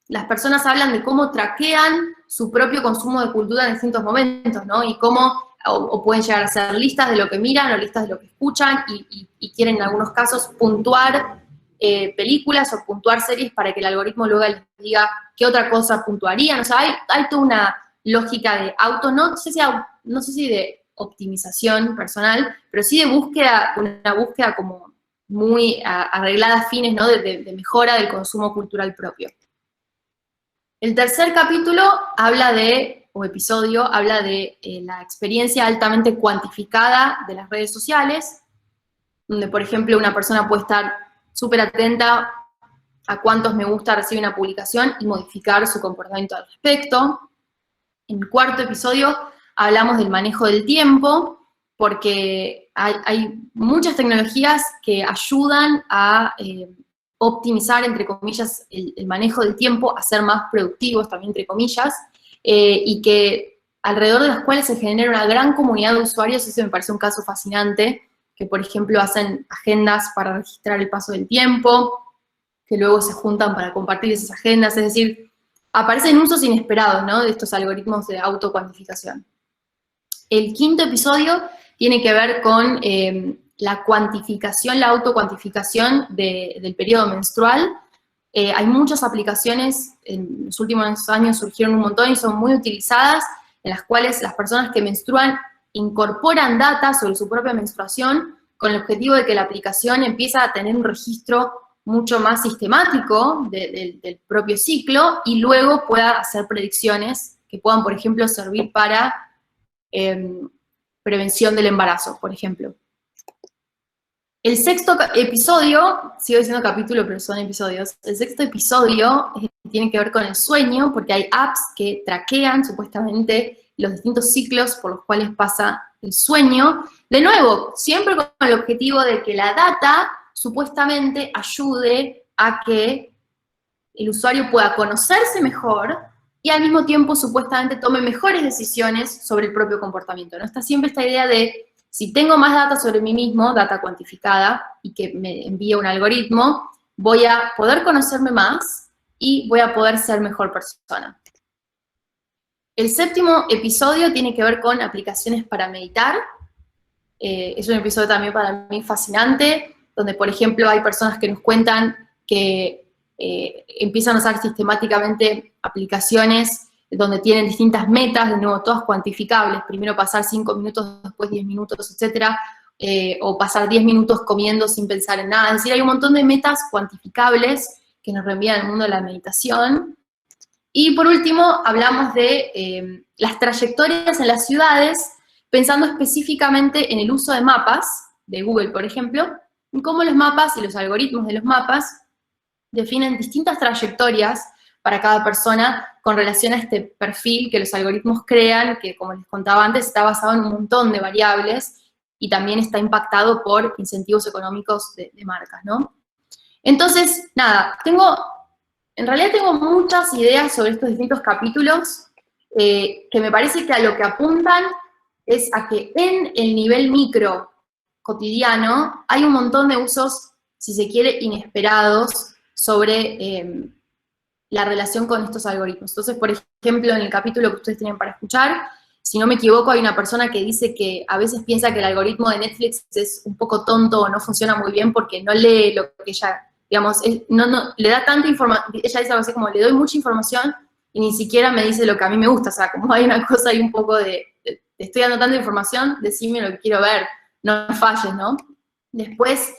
las personas hablan de cómo traquean su propio consumo de cultura en distintos momentos, ¿no? Y cómo, o pueden llegar a hacer listas de lo que miran o listas de lo que escuchan, y quieren en algunos casos puntuar películas o puntuar series para que el algoritmo luego les diga qué otra cosa puntuarían. O sea, hay toda una lógica de auto, no sé si de optimización personal, pero sí de búsqueda, una búsqueda como muy arreglada a fines, ¿no? de mejora del consumo cultural propio. El tercer capítulo episodio habla de la experiencia altamente cuantificada de las redes sociales, donde, por ejemplo, una persona puede estar súper atenta a cuántos me gusta recibe una publicación y modificar su comportamiento al respecto. En el cuarto episodio hablamos del manejo del tiempo, porque hay muchas tecnologías que ayudan a optimizar, entre comillas, el manejo del tiempo, a ser más productivos también, entre comillas, y que alrededor de las cuales se genera una gran comunidad de usuarios. Eso me parece un caso fascinante, que por ejemplo hacen agendas para registrar el paso del tiempo, que luego se juntan para compartir esas agendas, es decir, aparecen usos inesperados, ¿no?, de estos algoritmos de autocuantificación. El quinto episodio tiene que ver con la cuantificación, la autocuantificación del periodo menstrual. Hay muchas aplicaciones, en los últimos años surgieron un montón y son muy utilizadas, en las cuales las personas que menstruan incorporan data sobre su propia menstruación con el objetivo de que la aplicación empiece a tener un registro mucho más sistemático del propio ciclo y luego pueda hacer predicciones que puedan, por ejemplo, servir para prevención del embarazo, por ejemplo. El sexto episodio, sigo diciendo capítulo, pero son episodios, el sexto episodio tiene que ver con el sueño, porque hay apps que traquean supuestamente los distintos ciclos por los cuales pasa el sueño. De nuevo, siempre con el objetivo de que la data supuestamente ayude a que el usuario pueda conocerse mejor y al mismo tiempo supuestamente tome mejores decisiones sobre el propio comportamiento, ¿no? Está siempre esta idea de, si tengo más data sobre mí mismo, data cuantificada, y que me envíe un algoritmo, voy a poder conocerme más y voy a poder ser mejor persona. El séptimo episodio tiene que ver con aplicaciones para meditar. Es un episodio también para mí fascinante, donde, por ejemplo, hay personas que nos cuentan que empiezan a usar sistemáticamente aplicaciones donde tienen distintas metas, de nuevo, todas cuantificables, primero pasar 5 minutos, después 10 minutos, etcétera, o pasar 10 minutos comiendo sin pensar en nada. Es decir, hay un montón de metas cuantificables que nos reenvían al mundo de la meditación. Y por último, hablamos de las trayectorias en las ciudades, pensando específicamente en el uso de mapas, de Google, por ejemplo, en cómo los mapas y los algoritmos de los mapas definen distintas trayectorias para cada persona con relación a este perfil que los algoritmos crean, que, como les contaba antes, está basado en un montón de variables y también está impactado por incentivos económicos de marcas, ¿no? Entonces, nada, en realidad tengo muchas ideas sobre estos distintos capítulos que me parece que a lo que apuntan es a que en el nivel micro cotidiano hay un montón de usos, si se quiere, inesperados sobre la relación con estos algoritmos. Entonces, por ejemplo, en el capítulo que ustedes tienen para escuchar, si no me equivoco, hay una persona que dice que a veces piensa que el algoritmo de Netflix es un poco tonto o no funciona muy bien porque no lee lo que ella, digamos, no le da tanta información, ella dice algo así como, le doy mucha información y ni siquiera me dice lo que a mí me gusta, o sea, como hay una cosa ahí un poco de te estoy dando tanta información, decime lo que quiero ver, no falles, ¿no? Después,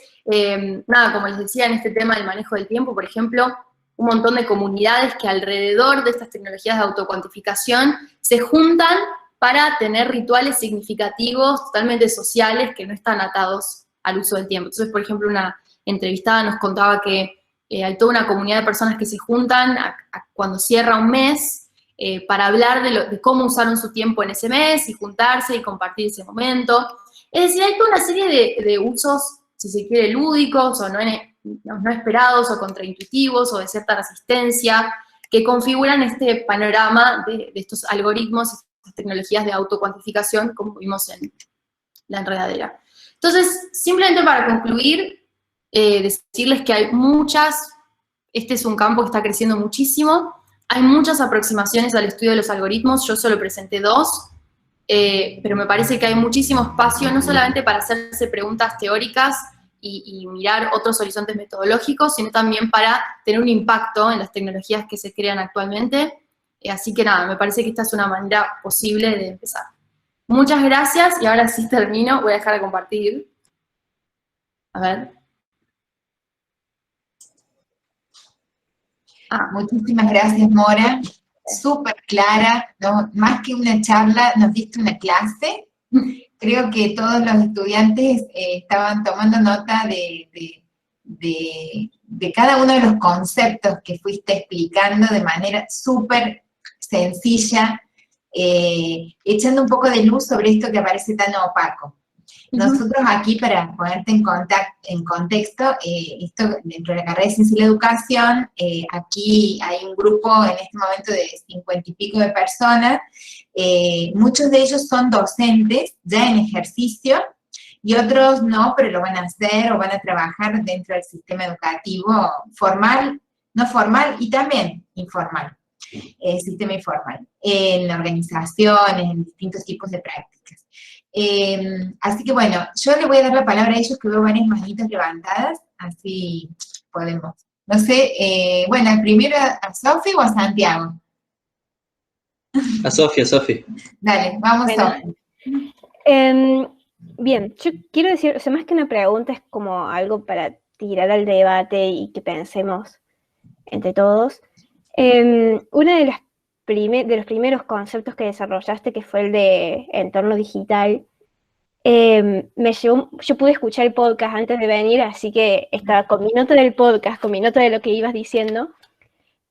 nada, como les decía, en este tema del manejo del tiempo, por ejemplo, un montón de comunidades que alrededor de estas tecnologías de autocuantificación se juntan para tener rituales significativos, totalmente sociales, que no están atados al uso del tiempo. Entonces, por ejemplo, una entrevistada nos contaba que hay toda una comunidad de personas que se juntan cuando cierra un mes para hablar de cómo usaron su tiempo en ese mes y juntarse y compartir ese momento. Es decir, hay toda una serie de usos, si se quiere, lúdicos o no esperados o contraintuitivos o de cierta resistencia que configuran este panorama de estos algoritmos, estas tecnologías de autocuantificación, como vimos en la enredadera. Entonces, simplemente para concluir, decirles que hay este es un campo que está creciendo muchísimo, hay muchas aproximaciones al estudio de los algoritmos, yo solo presenté 2, pero me parece que hay muchísimo espacio, no solamente para hacerse preguntas teóricas y mirar otros horizontes metodológicos, sino también para tener un impacto en las tecnologías que se crean actualmente. Así que nada, me parece que esta es una manera posible de empezar. Muchas gracias, y ahora sí termino, voy a dejar de compartir. A ver. Muchísimas gracias, Mora. Súper clara, ¿no? Más que una charla, nos diste una clase. Creo que todos los estudiantes estaban tomando nota de cada uno de los conceptos que fuiste explicando de manera súper sencilla, echando un poco de luz sobre esto que parece tan opaco. Nosotros aquí, para ponerte en contexto, esto dentro de la carrera de Ciencia y la Educación, aquí hay un grupo en este momento de 50 y pico de personas, muchos de ellos son docentes ya en ejercicio, y otros no, pero lo van a hacer o van a trabajar dentro del sistema educativo formal, no formal y también informal, sistema informal, en organizaciones, en distintos tipos de prácticas. Así que bueno, yo le voy a dar la palabra a ellos, que veo varias manitas levantadas, así podemos. No sé, bueno, primero a Sofi o a Santiago. A Sofi, a Sofi. Dale, vamos, bueno, Sofi. Bien, yo quiero decir, o sea, más que una pregunta, es como algo para tirar al debate y que pensemos entre todos. Uno de los primeros conceptos que desarrollaste, que fue el de entorno digital, yo pude escuchar el podcast antes de venir, así que estaba con mi nota del podcast, con mi nota de lo que ibas diciendo,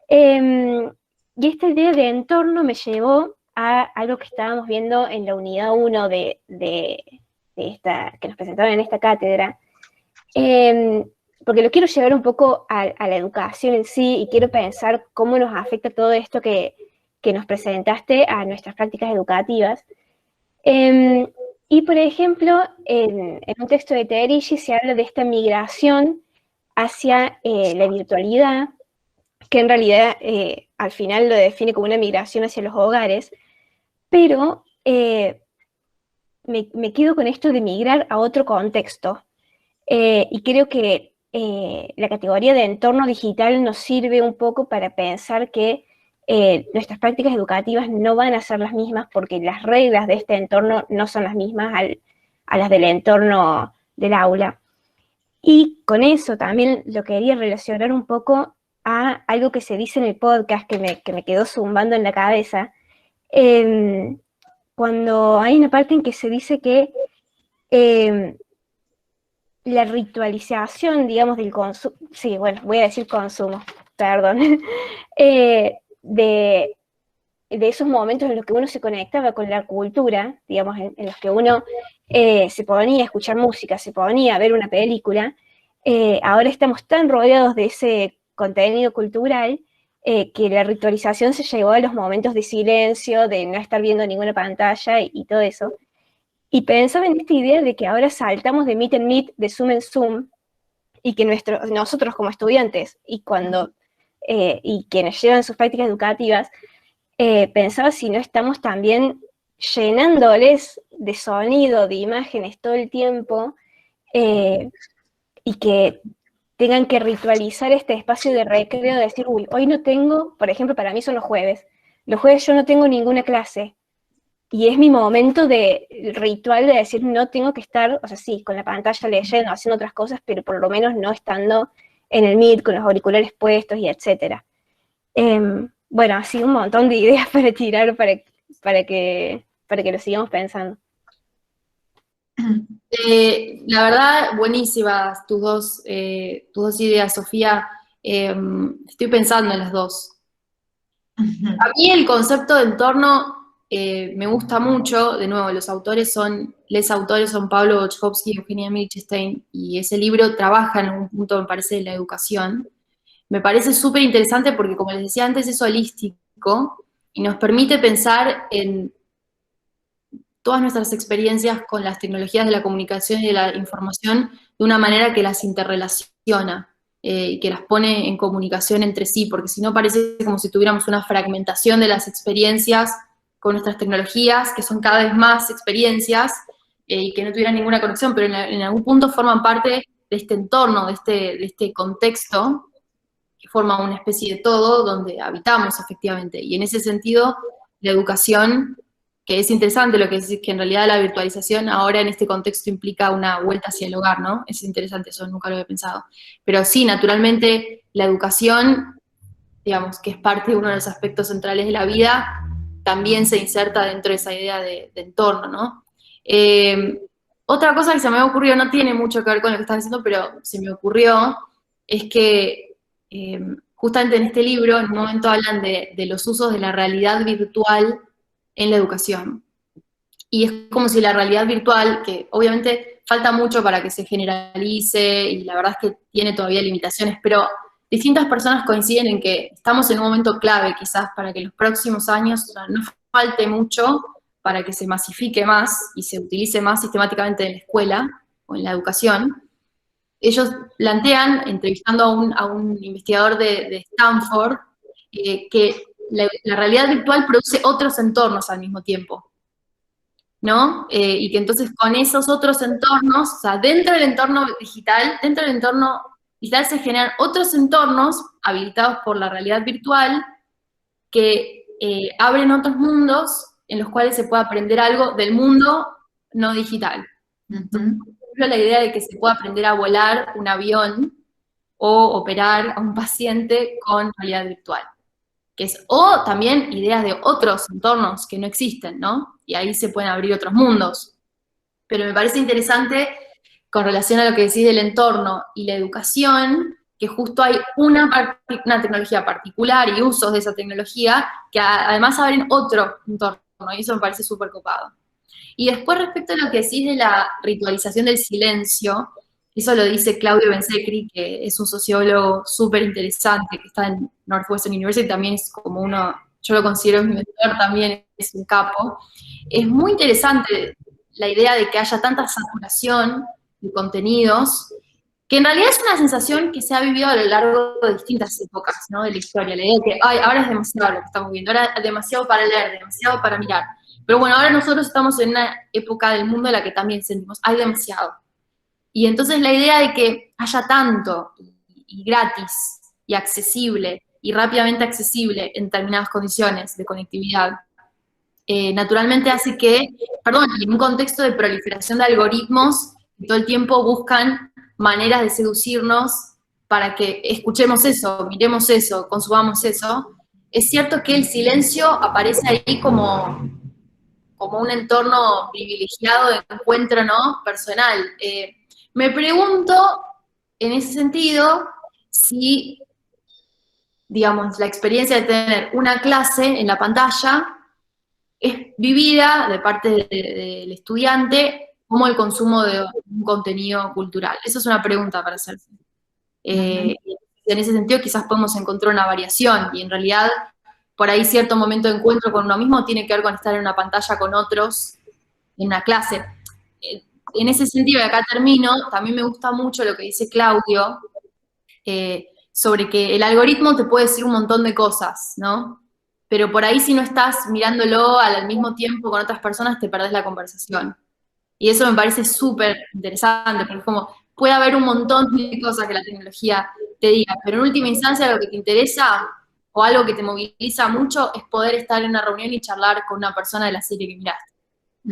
y esta idea de entorno me llevó a algo que estábamos viendo en la unidad 1 de esta, que nos presentaron en esta cátedra, porque lo quiero llevar un poco a la educación en sí, y quiero pensar cómo nos afecta todo esto que nos presentaste a nuestras prácticas educativas. Y, por ejemplo, en un texto de Terrigi se habla de esta migración hacia la virtualidad, que en realidad al final lo define como una migración hacia los hogares, pero me quedo con esto de migrar a otro contexto. Y creo que la categoría de entorno digital nos sirve un poco para pensar que nuestras prácticas educativas no van a ser las mismas porque las reglas de este entorno no son las mismas a las del entorno del aula. Y con eso también lo quería relacionar un poco a algo que se dice en el podcast que me quedó zumbando en la cabeza, cuando hay una parte en que se dice que la ritualización, digamos, del consumo, sí, bueno, voy a decir consumo, perdón, de esos momentos en los que uno se conectaba con la cultura, digamos, en los que uno se ponía a escuchar música, se ponía a ver una película, ahora estamos tan rodeados de ese contenido cultural que la ritualización se llevó a los momentos de silencio, de no estar viendo ninguna pantalla y todo eso. Y pensaba en esta idea de que ahora saltamos de meet en meet, de Zoom en Zoom, y que nosotros como estudiantes y quienes llevan sus prácticas educativas, pensaba si no estamos también llenándoles de sonido, de imágenes todo el tiempo, y que tengan que ritualizar este espacio de recreo, de decir, uy, hoy no tengo, por ejemplo, para mí son los jueves yo no tengo ninguna clase, y es mi momento de ritual de decir, no tengo que estar, o sea, sí, con la pantalla leyendo, haciendo otras cosas, pero por lo menos no estando en el Meet con los auriculares puestos y etcétera. Bueno, así un montón de ideas para tirar para que lo sigamos pensando. La verdad, buenísimas tus dos ideas, Sofía. Estoy pensando en las dos. A mí el concepto de entorno me gusta mucho. De nuevo, los autores son Pablo Bochkovsky y Eugenia Milchestein, y ese libro trabaja en un punto, me parece, de la educación. Me parece súper interesante porque, como les decía antes, es holístico y nos permite pensar en todas nuestras experiencias con las tecnologías de la comunicación y de la información de una manera que las interrelaciona y que las pone en comunicación entre sí, porque si no parece como si tuviéramos una fragmentación de las experiencias con nuestras tecnologías, que son cada vez más experiencias y que no tuvieran ninguna conexión, pero en algún punto forman parte de este entorno, de este contexto, que forma una especie de todo donde habitamos efectivamente. Y en ese sentido, la educación, que es interesante lo que es que en realidad la virtualización ahora en este contexto implica una vuelta hacia el hogar, ¿no? Es interesante eso, nunca lo había pensado. Pero sí, naturalmente, la educación, digamos, que es parte de uno de los aspectos centrales de la vida, también se inserta dentro de esa idea de entorno, ¿no? Otra cosa que se me ha ocurrido, no tiene mucho que ver con lo que estás diciendo, pero se me ocurrió, es que justamente en este libro, en un momento hablan de los usos de la realidad virtual en la educación. Y es como si la realidad virtual, que obviamente falta mucho para que se generalice, y la verdad es que tiene todavía limitaciones, pero distintas personas coinciden en que estamos en un momento clave quizás para que en los próximos años no falte mucho para que se masifique más y se utilice más sistemáticamente en la escuela o en la educación. Ellos plantean, entrevistando a un investigador de Stanford, que la realidad virtual produce otros entornos al mismo tiempo, ¿no? Y que entonces con esos otros entornos, o sea, dentro del entorno digital se generan otros entornos habilitados por la realidad virtual que abren otros mundos en los cuales se puede aprender algo del mundo no digital. La idea de que se pueda aprender a volar un avión o operar a un paciente con realidad virtual. O también ideas de otros entornos que no existen, ¿no? Y ahí se pueden abrir otros mundos. Pero me parece interesante, con relación a lo que decís del entorno y la educación, que justo hay una tecnología particular y usos de esa tecnología que además abren otro entorno, y eso me parece súper copado. Y después, respecto a lo que decís de la ritualización del silencio, eso lo dice Claudio Bensecri, que es un sociólogo súper interesante, que está en Northwestern University, también es como uno, yo lo considero mi mentor, también es un capo. Es muy interesante la idea de que haya tanta saturación de contenidos, que en realidad es una sensación que se ha vivido a lo largo de distintas épocas, ¿no? De la historia, la idea de que ahora es demasiado lo que estamos viendo, ahora es demasiado para leer, demasiado para mirar. Pero bueno, ahora nosotros estamos en una época del mundo en la que también sentimos, hay demasiado. Y entonces la idea de que haya tanto y gratis y accesible y rápidamente accesible en determinadas condiciones de conectividad, naturalmente hace que, perdón, en un contexto de proliferación de algoritmos que todo el tiempo buscan maneras de seducirnos para que escuchemos eso, miremos eso, consumamos eso, es cierto que el silencio aparece ahí como un entorno privilegiado de encuentro, ¿no? Personal. Me pregunto, en ese sentido, si, digamos, la experiencia de tener una clase en la pantalla es vivida de parte del estudiante como el consumo de un contenido cultural. Esa es una pregunta para hacerse. En ese sentido quizás podemos encontrar una variación, y en realidad por ahí cierto momento de encuentro con uno mismo tiene que ver con estar en una pantalla con otros en una clase. En ese sentido, y acá termino, también me gusta mucho lo que dice Claudio, sobre que el algoritmo te puede decir un montón de cosas, ¿no? Pero por ahí si no estás mirándolo al mismo tiempo con otras personas, te perdés la conversación. Y eso me parece súper interesante, porque es como, puede haber un montón de cosas que la tecnología te diga, pero en última instancia lo que te interesa, o algo que te moviliza mucho, es poder estar en una reunión y charlar con una persona de la serie que miraste.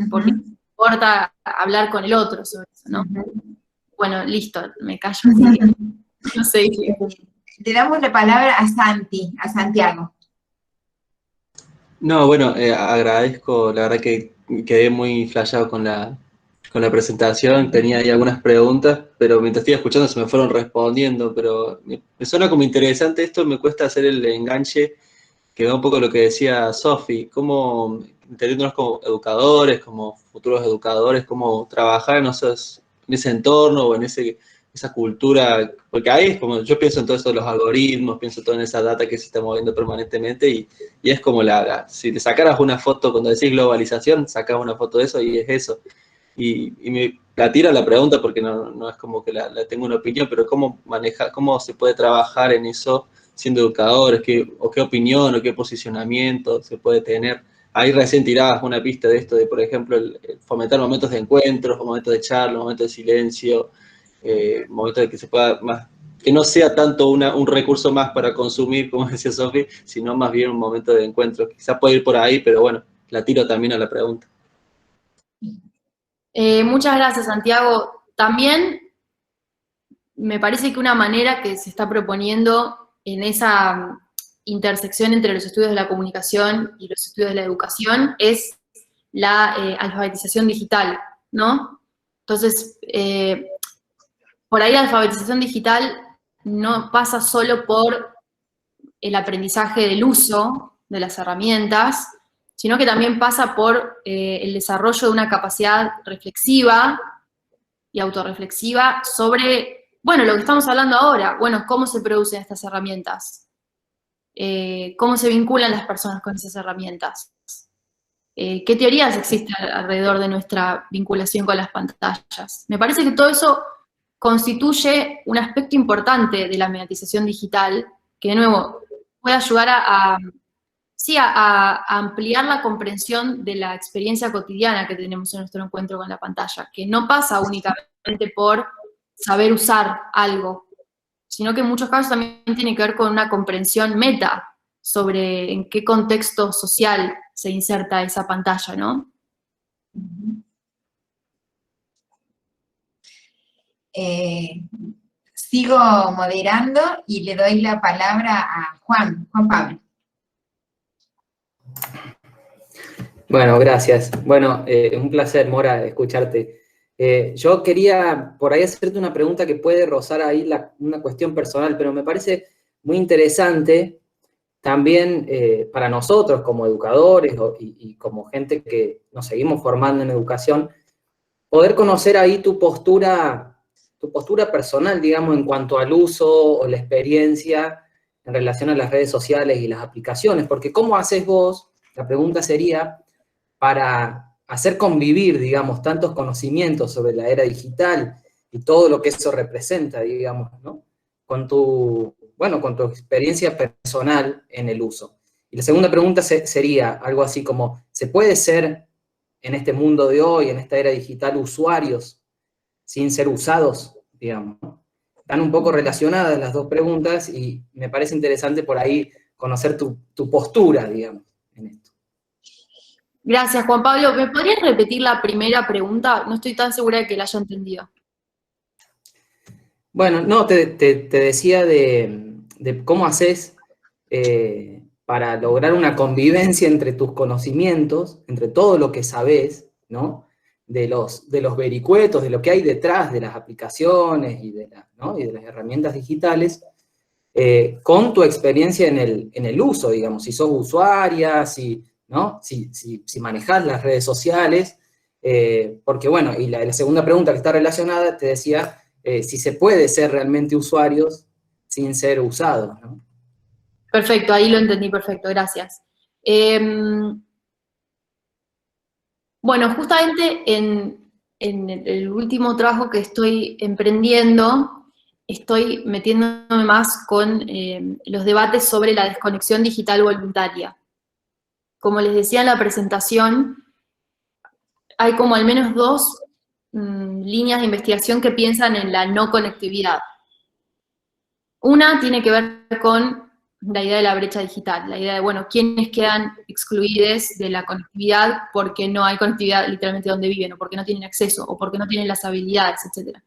Porque te importa hablar con el otro sobre eso, ¿no? Bueno, listo, me callo, así que no sé. Le damos la palabra a Santi, a Santiago. No, bueno, agradezco, la verdad que quedé muy flasheado con la presentación, tenía ahí algunas preguntas, pero mientras estoy escuchando se me fueron respondiendo, pero me suena como interesante esto, me cuesta hacer el enganche, que va un poco lo que decía Sofi, cómo entendiéndonos como educadores, como futuros educadores, cómo trabajar en ese entorno o en esa cultura, porque ahí es como, yo pienso en todo eso de los algoritmos, pienso todo en esa data que se está moviendo permanentemente y es como si te sacaras una foto, cuando decís globalización, sacas una foto de eso y es eso. Y me la tiro la pregunta porque no es como que la tengo una opinión, pero cómo se puede trabajar en eso siendo educadores, qué opinión o qué posicionamiento se puede tener. Ahí recién tirabas una pista de esto, de por ejemplo, el fomentar momentos de encuentros, momentos de charla, momentos de silencio, momentos de que se pueda más, que no sea tanto un recurso más para consumir, como decía Sofi, sino más bien un momento de encuentro. Quizás puede ir por ahí, pero bueno, la tiro también a la pregunta. Muchas gracias, Santiago. También me parece que una manera que se está proponiendo en esa intersección entre los estudios de la comunicación y los estudios de la educación es la alfabetización digital, ¿no? Entonces, por ahí la alfabetización digital no pasa solo por el aprendizaje del uso de las herramientas, sino que también pasa por el desarrollo de una capacidad reflexiva y autorreflexiva sobre, bueno, lo que estamos hablando ahora, bueno, cómo se producen estas herramientas, cómo se vinculan las personas con esas herramientas, qué teorías existen alrededor de nuestra vinculación con las pantallas. Me parece que todo eso constituye un aspecto importante de la mediatización digital, que de nuevo puede ayudar a ampliar la comprensión de la experiencia cotidiana que tenemos en nuestro encuentro con la pantalla, que no pasa únicamente por saber usar algo, sino que en muchos casos también tiene que ver con una comprensión meta sobre en qué contexto social se inserta esa pantalla, ¿no? Sigo moderando y le doy la palabra a Juan Pablo. Bueno, gracias. Bueno, un placer, Mora, escucharte. Yo quería por ahí hacerte una pregunta que puede rozar ahí una cuestión personal, pero me parece muy interesante también para nosotros como educadores y como gente que nos seguimos formando en educación, poder conocer ahí tu postura personal, digamos, en cuanto al uso o la experiencia en relación a las redes sociales y las aplicaciones, porque ¿cómo haces vos? La pregunta sería, para hacer convivir, digamos, tantos conocimientos sobre la era digital y todo lo que eso representa, digamos, ¿no? Con tu experiencia personal en el uso. Y la segunda pregunta sería algo así como, ¿se puede ser en este mundo de hoy, en esta era digital, usuarios sin ser usados, digamos, ¿no? Están un poco relacionadas las dos preguntas y me parece interesante por ahí conocer tu postura, digamos, en esto. Gracias, Juan Pablo. ¿Me podrías repetir la primera pregunta? No estoy tan segura de que la haya entendido. Bueno, no, te decía de cómo haces para lograr una convivencia entre tus conocimientos, entre todo lo que sabés, ¿no? De los vericuetos, de lo que hay detrás de las aplicaciones y de las herramientas digitales, con tu experiencia en el uso, digamos, si sos usuaria, ¿no? si manejás las redes sociales, porque bueno, y la segunda pregunta que está relacionada, te decía, si se puede ser realmente usuarios sin ser usados, ¿no? Perfecto, ahí lo entendí perfecto, gracias. Bueno, justamente en el último trabajo que estoy emprendiendo, estoy metiéndome más con los debates sobre la desconexión digital voluntaria. Como les decía en la presentación, hay como al menos dos líneas de investigación que piensan en la no conectividad. Una tiene que ver con la idea de la brecha digital, la idea de, bueno, quiénes quedan excluidos de la conectividad porque no hay conectividad literalmente donde viven, o porque no tienen acceso, o porque no tienen las habilidades, etc.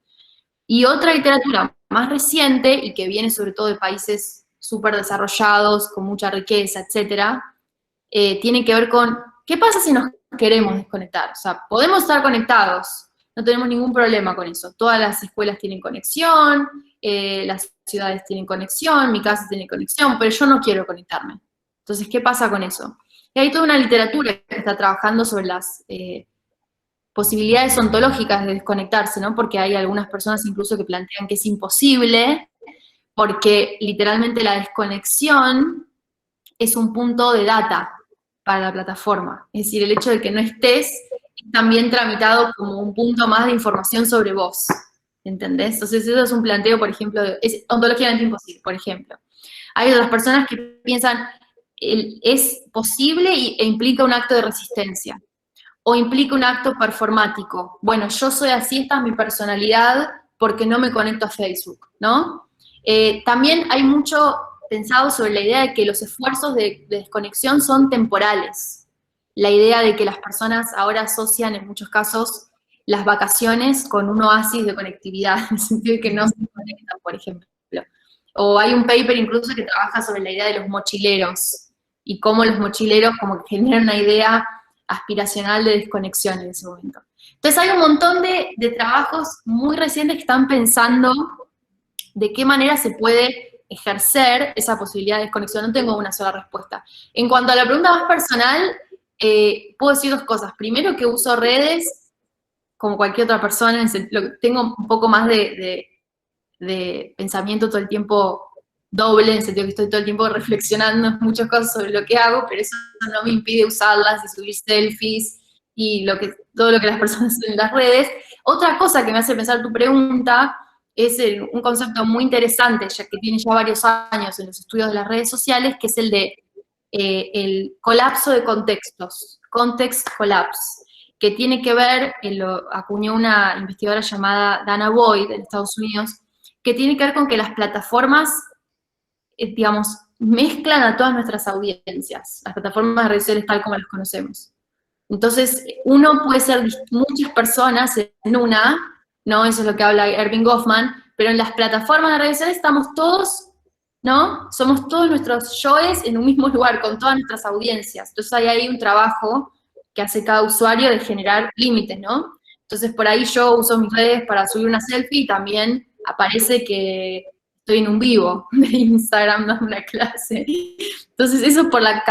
Y otra literatura más reciente, y que viene sobre todo de países súper desarrollados, con mucha riqueza, etc., tiene que ver con, ¿qué pasa si nos queremos desconectar? O sea, podemos estar conectados, no tenemos ningún problema con eso. Todas las escuelas tienen conexión, las ciudades tienen conexión, mi casa tiene conexión, pero yo no quiero conectarme. Entonces, ¿qué pasa con eso? Y hay toda una literatura que está trabajando sobre las posibilidades ontológicas de desconectarse, ¿no? Porque hay algunas personas incluso que plantean que es imposible, porque literalmente la desconexión es un punto de data para la plataforma. Es decir, el hecho de que no estés es también tramitado como un punto más de información sobre vos. ¿Entendés? Entonces eso es un planteo, por ejemplo, es ontológicamente imposible, por ejemplo. Hay otras personas que piensan, es posible e implica un acto de resistencia, o implica un acto performático. Bueno, yo soy así, esta es mi personalidad, porque no me conecto a Facebook, ¿no? También hay mucho pensado sobre la idea de que los esfuerzos de desconexión son temporales. La idea de que las personas ahora asocian en muchos casos las vacaciones con un oasis de conectividad, en el sentido de que no se conectan, por ejemplo. O hay un paper incluso que trabaja sobre la idea de los mochileros, y cómo los mochileros como que generan una idea aspiracional de desconexión en ese momento. Entonces hay un montón de trabajos muy recientes que están pensando de qué manera se puede ejercer esa posibilidad de desconexión. No tengo una sola respuesta. En cuanto a la pregunta más personal, puedo decir dos cosas. Primero, que uso redes como cualquier otra persona, tengo un poco más de pensamiento todo el tiempo doble, en el sentido que estoy todo el tiempo reflexionando muchas cosas sobre lo que hago, pero eso no me impide usarlas y subir selfies y todo lo que las personas hacen en las redes. Otra cosa que me hace pensar tu pregunta es un concepto muy interesante, ya que tiene ya varios años en los estudios de las redes sociales, que es el de el colapso de contextos, context collapse, que tiene que ver, lo acuñó una investigadora llamada Dana Boyd en Estados Unidos, que tiene que ver con que las plataformas, digamos, mezclan a todas nuestras audiencias, las plataformas de redes sociales tal como las conocemos. Entonces, uno puede ser muchas personas en una, ¿no? Eso es lo que habla Erving Goffman, pero en las plataformas de redes sociales estamos todos, ¿no? Somos todos nuestros yoes en un mismo lugar, con todas nuestras audiencias. Entonces, ahí hay un trabajo que hace cada usuario de generar límites, ¿no? Entonces, por ahí yo uso mis redes para subir una selfie y también aparece que estoy en un vivo de Instagram dando una clase. Entonces, eso por la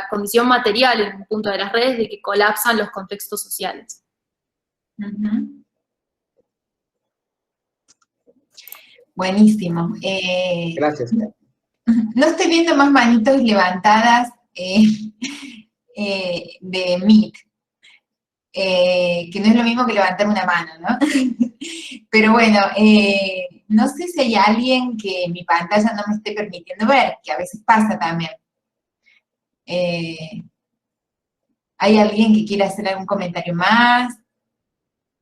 condición material en un punto de las redes de que colapsan los contextos sociales. Uh-huh. Buenísimo. Gracias. No estoy viendo más manitos levantadas de Meet, que no es lo mismo que levantar una mano, ¿no? Pero bueno, no sé si hay alguien que mi pantalla no me esté permitiendo ver, que a veces pasa también. ¿Hay alguien que quiera hacer algún comentario más?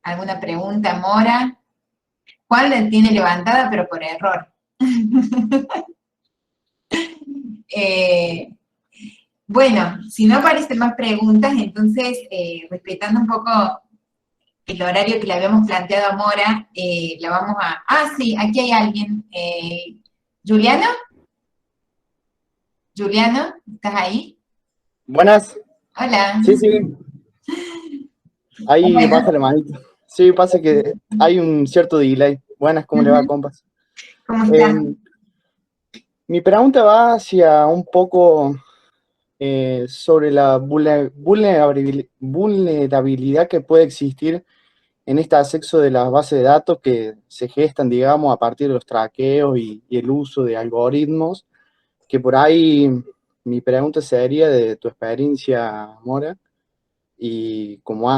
¿Alguna pregunta, Mora? Juan la tiene levantada, pero por error. Bueno, si no aparecen más preguntas, entonces, respetando un poco el horario que le habíamos planteado a Mora, la vamos a... Ah, sí, aquí hay alguien. ¿Juliano? ¿Juliano? ¿Estás ahí? Buenas. Hola. Sí, sí. Ahí Bueno. baja la manito. Sí, pasa que hay un cierto delay. Buenas, ¿cómo le va, compas? ¿Cómo están? Mi pregunta va hacia un poco sobre la vulnerabilidad que puede existir en este acceso de las bases de datos que se gestan, digamos, a partir de los traqueos y el uso de algoritmos, que por ahí mi pregunta sería de tu experiencia, Mora, y como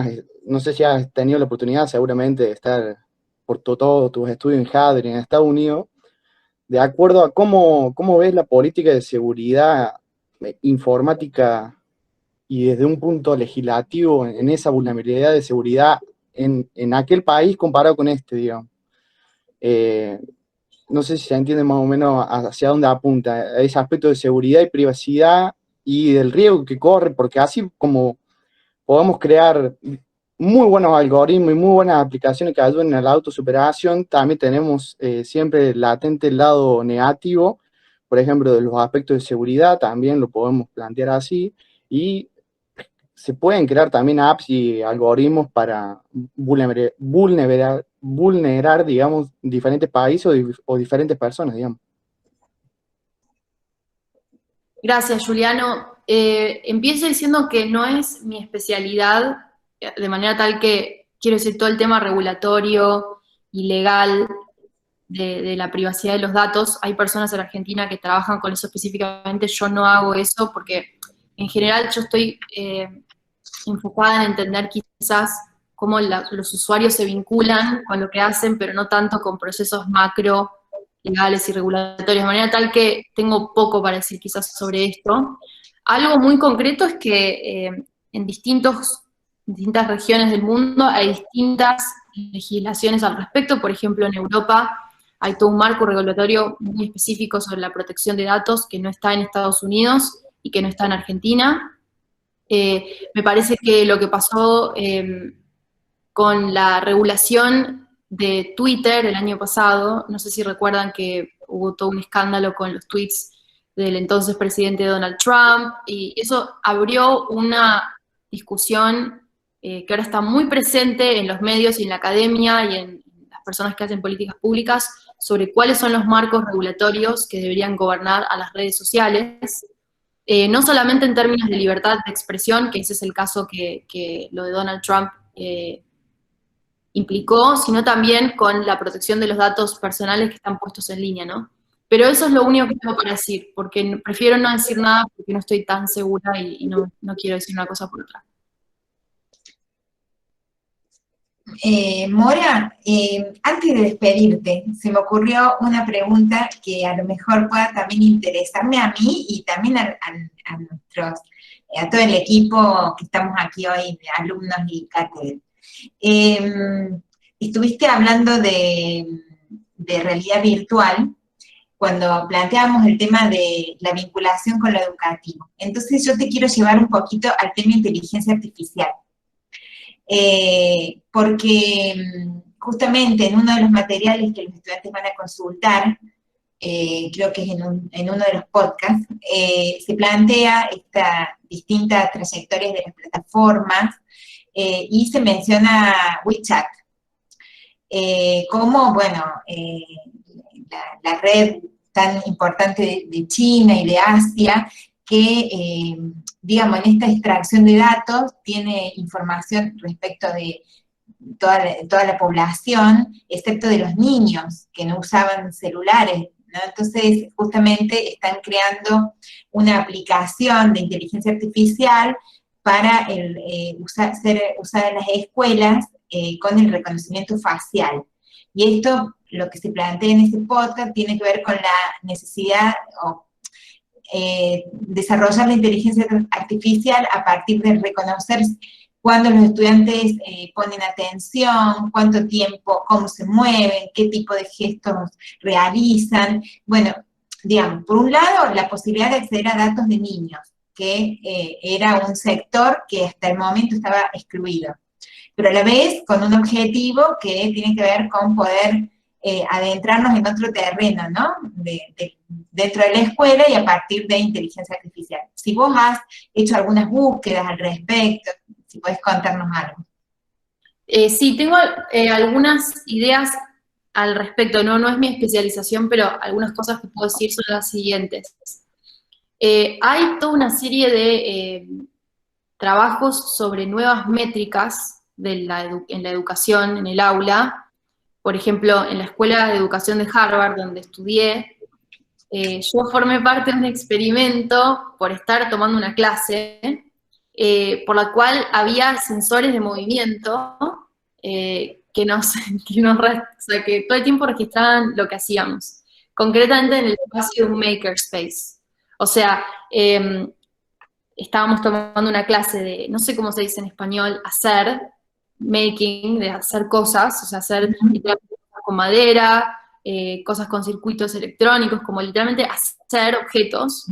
no sé si has tenido la oportunidad seguramente de estar por todos tus estudios en Harvard en Estados Unidos, de acuerdo a cómo ves la política de seguridad informática y desde un punto legislativo en esa vulnerabilidad de seguridad en aquel país comparado con este, digamos. No sé si se entiende más o menos hacia dónde apunta ese aspecto de seguridad y privacidad y del riesgo que corre, porque así como podemos crear muy buenos algoritmos y muy buenas aplicaciones que ayuden a la autosuperación, también tenemos siempre latente el lado negativo, por ejemplo, de los aspectos de seguridad, también lo podemos plantear así, y se pueden crear también apps y algoritmos para vulnerar, digamos, diferentes países o diferentes personas, digamos. Gracias, Juliano. Empiezo diciendo que no es mi especialidad, de manera tal que quiero decir todo el tema regulatorio y legal de la privacidad de los datos. Hay personas en Argentina que trabajan con eso específicamente, yo no hago eso porque en general yo estoy enfocada en entender quizás cómo los usuarios se vinculan con lo que hacen, pero no tanto con procesos macro legales y regulatorios, de manera tal que tengo poco para decir quizás sobre esto. Algo muy concreto es que en distintas regiones del mundo hay distintas legislaciones al respecto. Por ejemplo, en Europa hay todo un marco regulatorio muy específico sobre la protección de datos que no está en Estados Unidos y que no está en Argentina. Me parece que lo que pasó con la regulación de Twitter el año pasado, no sé si recuerdan que hubo todo un escándalo con los tweets del entonces presidente Donald Trump, y eso abrió una discusión que ahora está muy presente en los medios y en la academia y en las personas que hacen políticas públicas sobre cuáles son los marcos regulatorios que deberían gobernar a las redes sociales, no solamente en términos de libertad de expresión, que ese es el caso que lo de Donald Trump implicó, sino también con la protección de los datos personales que están puestos en línea, ¿no? Pero eso es lo único que tengo para decir, porque prefiero no decir nada porque no estoy tan segura y no quiero decir una cosa por otra. Mora, antes de despedirte, se me ocurrió una pregunta que a lo mejor pueda también interesarme a mí y también a todo el equipo que estamos aquí hoy, de alumnos y cátedra. Estuviste hablando de realidad virtual cuando planteábamos el tema de la vinculación con lo educativo. Entonces yo te quiero llevar un poquito al tema de inteligencia artificial. Porque justamente en uno de los materiales que los estudiantes van a consultar, creo que es en uno de los podcasts, se plantea esta distintas trayectorias de las plataformas y se menciona WeChat como, bueno, la red tan importante de China y de Asia, que, digamos, en esta extracción de datos tiene información respecto de toda la población, excepto de los niños que no usaban celulares, ¿no? Entonces, justamente están creando una aplicación de inteligencia artificial para ser usada en las escuelas con el reconocimiento facial. Y esto, lo que se plantea en este podcast, tiene que ver con la necesidad desarrollar la inteligencia artificial a partir de reconocer cuándo los estudiantes ponen atención, cuánto tiempo, cómo se mueven, qué tipo de gestos realizan. Bueno, digamos, por un lado, la posibilidad de acceder a datos de niños, que era un sector que hasta el momento estaba excluido, pero a la vez con un objetivo que tiene que ver con poder adentrarnos en otro terreno, ¿no? Dentro de la escuela y a partir de inteligencia artificial. Si vos has hecho algunas búsquedas al respecto, si podés contarnos algo. Sí, tengo algunas ideas al respecto, no es mi especialización, pero algunas cosas que puedo decir son las siguientes. Hay toda una serie de trabajos sobre nuevas métricas en la educación, en el aula. Por ejemplo, en la Escuela de Educación de Harvard, donde estudié, yo formé parte de un experimento por estar tomando una clase, por la cual había sensores de movimiento que todo el tiempo registraban lo que hacíamos, concretamente en el espacio de un makerspace. O sea, estábamos tomando una clase de, no sé cómo se dice en español, hacer, making, de hacer cosas, o sea, hacer literalmente cosas con madera, cosas con circuitos electrónicos, como literalmente hacer objetos.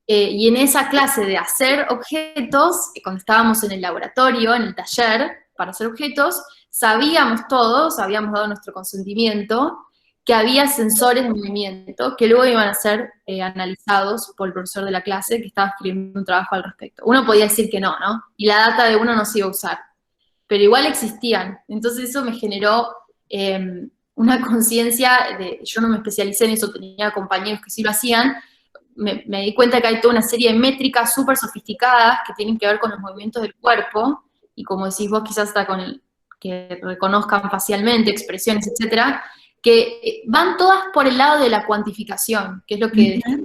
Y en esa clase de hacer objetos, cuando estábamos en el laboratorio, en el taller, para hacer objetos, sabíamos todos, habíamos dado nuestro consentimiento, que había sensores de movimiento que luego iban a ser analizados por el profesor de la clase que estaba escribiendo un trabajo al respecto. Uno podía decir que no, ¿no? Y la data de uno no se iba a usar. Pero igual existían. Entonces eso me generó una conciencia de, yo no me especialicé en eso, tenía compañeros que sí lo hacían, me di cuenta que hay toda una serie de métricas súper sofisticadas que tienen que ver con los movimientos del cuerpo, y como decís vos, quizás hasta con que reconozcan facialmente, expresiones, etcétera, que van todas por el lado de la cuantificación, que es lo que decía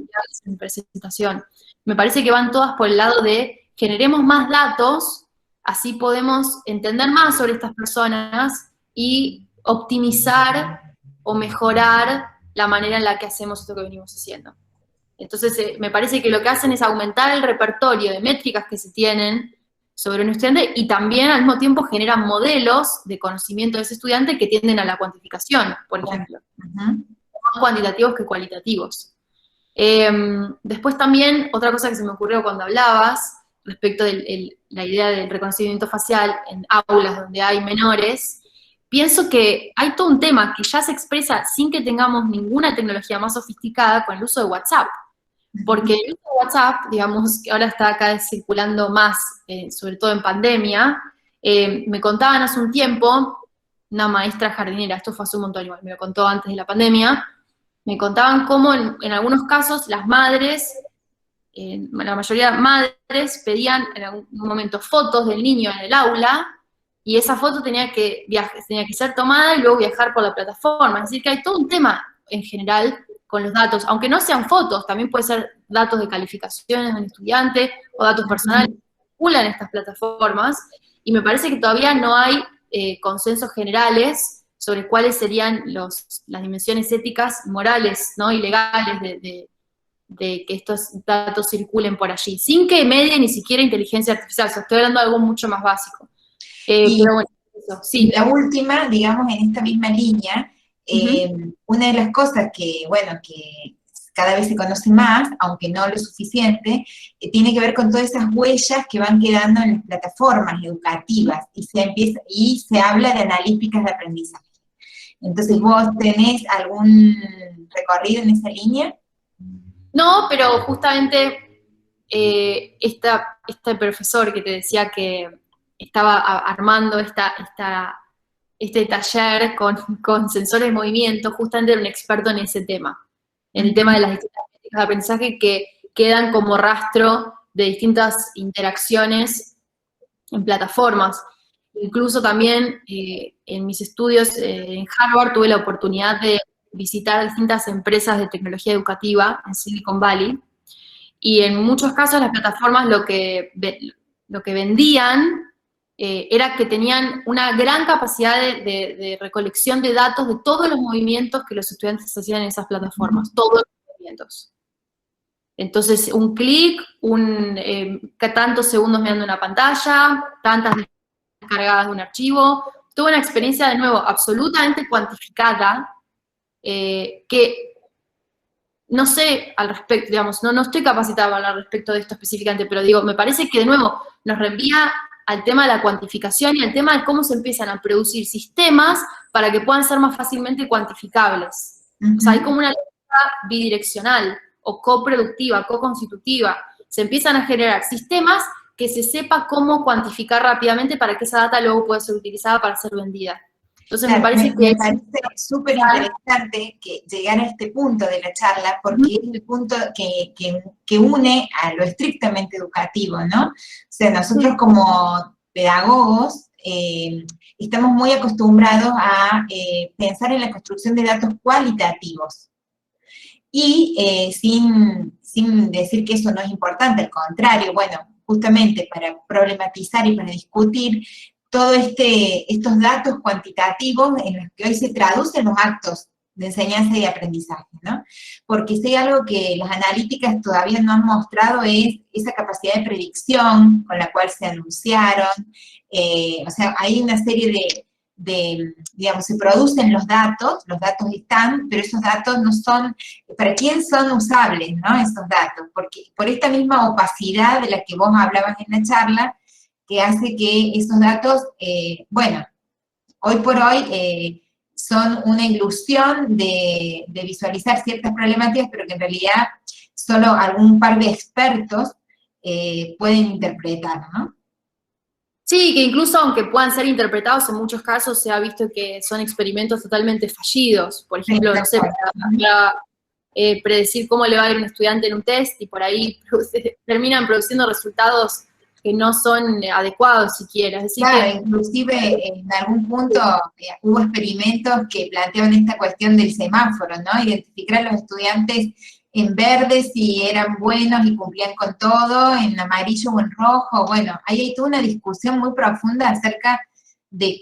en presentación. Me parece que van todas por el lado de generemos más datos, así podemos entender más sobre estas personas y optimizar o mejorar la manera en la que hacemos esto que venimos haciendo. Entonces, me parece que lo que hacen es aumentar el repertorio de métricas que se tienen sobre un estudiante y también al mismo tiempo generan modelos de conocimiento de ese estudiante que tienden a la cuantificación, por ejemplo. Más cuantitativos que cualitativos. Después también, otra cosa que se me ocurrió cuando hablabas, respecto de la idea del reconocimiento facial en aulas donde hay menores, pienso que hay todo un tema que ya se expresa sin que tengamos ninguna tecnología más sofisticada con el uso de WhatsApp. Porque el uso de WhatsApp, digamos, que ahora está acá circulando más, sobre todo en pandemia, me contaban hace un tiempo, una maestra jardinera, esto fue hace un montón igual, me lo contó antes de la pandemia, me contaban cómo en algunos casos las madres, la mayoría de madres pedían en algún momento fotos del niño en el aula, y esa foto tenía que ser tomada y luego viajar por la plataforma. Es decir, que hay todo un tema en general con los datos, aunque no sean fotos, también puede ser datos de calificaciones de un estudiante o datos personales que circulan en estas plataformas, y me parece que todavía no hay consensos generales sobre cuáles serían las dimensiones éticas, morales, ¿no? Y legales de que estos datos circulen por allí, sin que medie ni siquiera inteligencia artificial. O sea, estoy hablando de algo mucho más básico. Pero bueno, eso, sí. La última, digamos, en esta misma línea, una de las cosas que, bueno, que cada vez se conoce más, aunque no lo suficiente, tiene que ver con todas esas huellas que van quedando en las plataformas educativas, y se habla de analíticas de aprendizaje. Entonces, ¿vos tenés algún recorrido en esa línea? No, pero justamente este profesor que te decía que estaba armando este taller con sensores de movimiento, justamente era un experto en ese tema, en el tema de las distintas técnicas de aprendizaje que quedan como rastro de distintas interacciones en plataformas. Incluso también en mis estudios en Harvard tuve la oportunidad de visitar distintas empresas de tecnología educativa en Silicon Valley, y en muchos casos las plataformas lo que vendían era que tenían una gran capacidad de recolección de datos de todos los movimientos que los estudiantes hacían en esas plataformas, todos los movimientos. Entonces, un clic, tantos segundos mirando una pantalla, tantas descargadas de un archivo, toda una experiencia, de nuevo, absolutamente cuantificada, que no sé al respecto, digamos, no estoy capacitada para hablar al respecto de esto específicamente, pero digo, me parece que, de nuevo, nos reenvía al tema de la cuantificación y al tema de cómo se empiezan a producir sistemas para que puedan ser más fácilmente cuantificables. O sea, hay como una lógica bidireccional, o coproductiva, co-constitutiva. Se empiezan a generar sistemas que se sepa cómo cuantificar rápidamente para que esa data luego pueda ser utilizada para ser vendida. Entonces, claro, me parece súper interesante que llegar a este punto de la charla, porque es el punto que une a lo estrictamente educativo, ¿no? O sea, nosotros como pedagogos estamos muy acostumbrados a pensar en la construcción de datos cualitativos. Y sin decir que eso no es importante, al contrario, bueno, justamente para problematizar y para discutir todos estos datos cuantitativos en los que hoy se traducen los actos de enseñanza y aprendizaje, ¿no? Porque si hay algo que las analíticas todavía no han mostrado es esa capacidad de predicción con la cual se anunciaron, o sea, hay una serie digamos, se producen los datos están, pero esos datos no son, ¿para quién son usables, no? Esos datos, porque por esta misma opacidad de la que vos hablabas en la charla, que hace que esos datos, bueno, hoy por hoy son una ilusión de visualizar ciertas problemáticas, pero que en realidad solo algún par de expertos pueden interpretar, ¿no? Sí, que incluso aunque puedan ser interpretados, en muchos casos se ha visto que son experimentos totalmente fallidos. Por ejemplo, no sé, para predecir cómo le va a ir a un estudiante en un test y por ahí terminan produciendo resultados que no son adecuados siquiera. Es decir, claro, inclusive en algún punto hubo experimentos que planteaban esta cuestión del semáforo, ¿no? Identificar a los estudiantes en verde si eran buenos y cumplían con todo, en amarillo o en rojo. Bueno, ahí hay toda una discusión muy profunda acerca de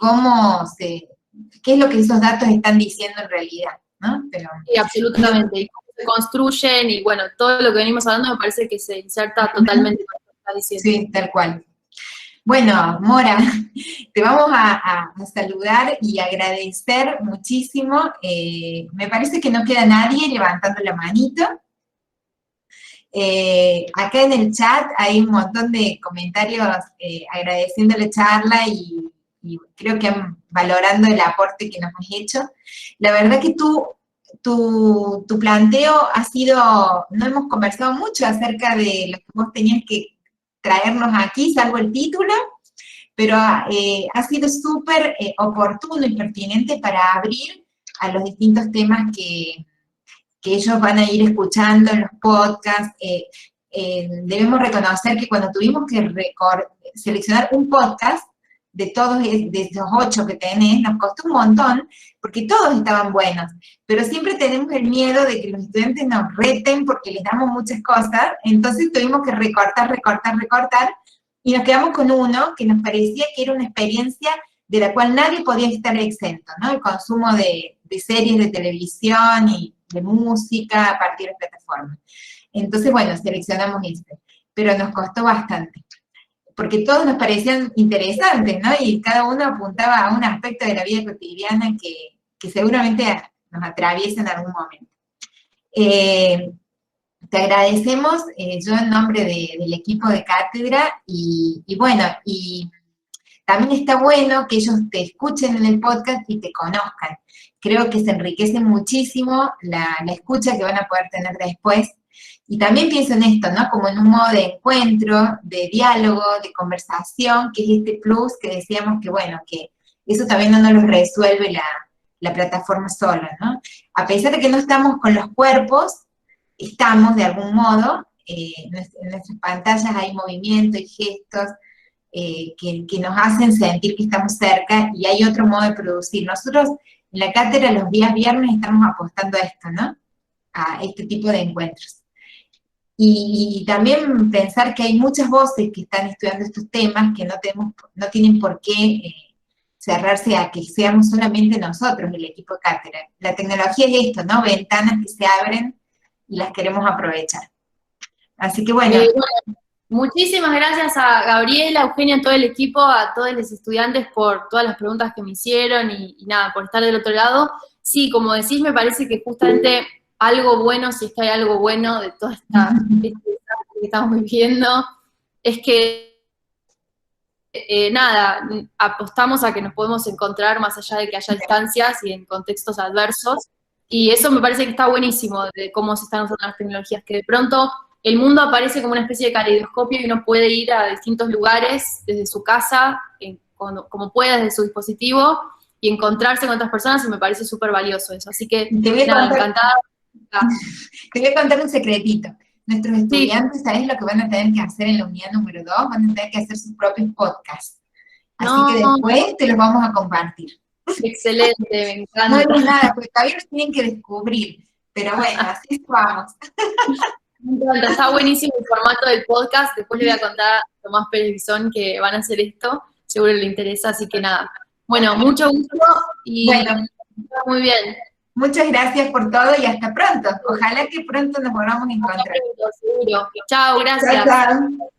qué es lo que esos datos están diciendo en realidad, ¿no? Pero, sí, absolutamente, y cómo se construyen, y bueno, todo lo que venimos hablando me parece que se inserta totalmente con lo que está diciendo. Sí, tal cual. Bueno, Mora, te vamos a saludar y agradecer muchísimo. Me parece que no queda nadie levantando la manito. Acá en el chat hay un montón de comentarios agradeciendo la charla y creo que valorando el aporte que nos has hecho. La verdad que tu planteo ha sido, no hemos conversado mucho acerca de lo que vos tenías que traernos aquí, salvo el título, pero ha sido súper oportuno y pertinente para abrir a los distintos temas que ellos van a ir escuchando en los podcasts. Debemos reconocer que cuando tuvimos que seleccionar un podcast de todos de esos 8 que tenés, nos costó un montón, porque todos estaban buenos, pero siempre tenemos el miedo de que los estudiantes nos reten porque les damos muchas cosas, entonces tuvimos que recortar, y nos quedamos con uno que nos parecía que era una experiencia de la cual nadie podía estar exento, ¿no? El consumo de series de televisión y de música a partir de plataformas. Entonces, bueno, seleccionamos este, pero nos costó bastante, porque todos nos parecían interesantes, ¿no? Y cada uno apuntaba a un aspecto de la vida cotidiana que seguramente nos atraviesa en algún momento. Te agradecemos, yo en nombre del equipo de cátedra, y bueno, y también está bueno que ellos te escuchen en el podcast y te conozcan. Creo que se enriquece muchísimo la escucha que van a poder tener después. Y también pienso en esto, ¿no? Como en un modo de encuentro, de diálogo, de conversación, que es este plus que decíamos que, bueno, que eso también no nos lo resuelve la plataforma sola, ¿no? A pesar de que no estamos con los cuerpos, estamos de algún modo, en nuestras pantallas hay movimiento y gestos que nos hacen sentir que estamos cerca, y hay otro modo de producir. Nosotros en la cátedra los días viernes estamos apostando a esto, ¿no? A este tipo de encuentros. Y también pensar que hay muchas voces que están estudiando estos temas que no tienen por qué cerrarse a que seamos solamente nosotros, el equipo de cátedra. La tecnología es esto, ¿no? Ventanas que se abren y las queremos aprovechar. Así que bueno. Bueno, muchísimas gracias a Gabriela, a Eugenia, a todo el equipo, a todos los estudiantes por todas las preguntas que me hicieron y nada, por estar del otro lado. Sí, como decís, me parece que justamente algo bueno, si es que hay algo bueno de toda esta que estamos viviendo, es que nada, apostamos a que nos podemos encontrar más allá de que haya distancias y en contextos adversos, y eso me parece que está buenísimo de cómo se están usando las tecnologías, que de pronto el mundo aparece como una especie de caleidoscopio y uno puede ir a distintos lugares desde su casa, como pueda, desde su dispositivo, y encontrarse con otras personas, y me parece súper valioso eso. Así que, nada, encantada. Te voy a contar un secretito. Nuestros estudiantes, ¿sabes lo que van a tener que hacer en la unidad número 2? Van a tener que hacer sus propios podcasts. Así que después te los vamos a compartir. Excelente, me encanta. No es nada, porque todavía los tienen que descubrir. Pero bueno, así vamos. Me encanta, está buenísimo el formato del podcast. Después le voy a contar a Tomás Pérez Bisón que van a hacer esto. Seguro le interesa, así que nada. Bueno, mucho gusto y bueno, muy bien. Muchas gracias por todo y hasta pronto. Ojalá que pronto nos volvamos a encontrar. Seguro. Chao, gracias. Chao, chao.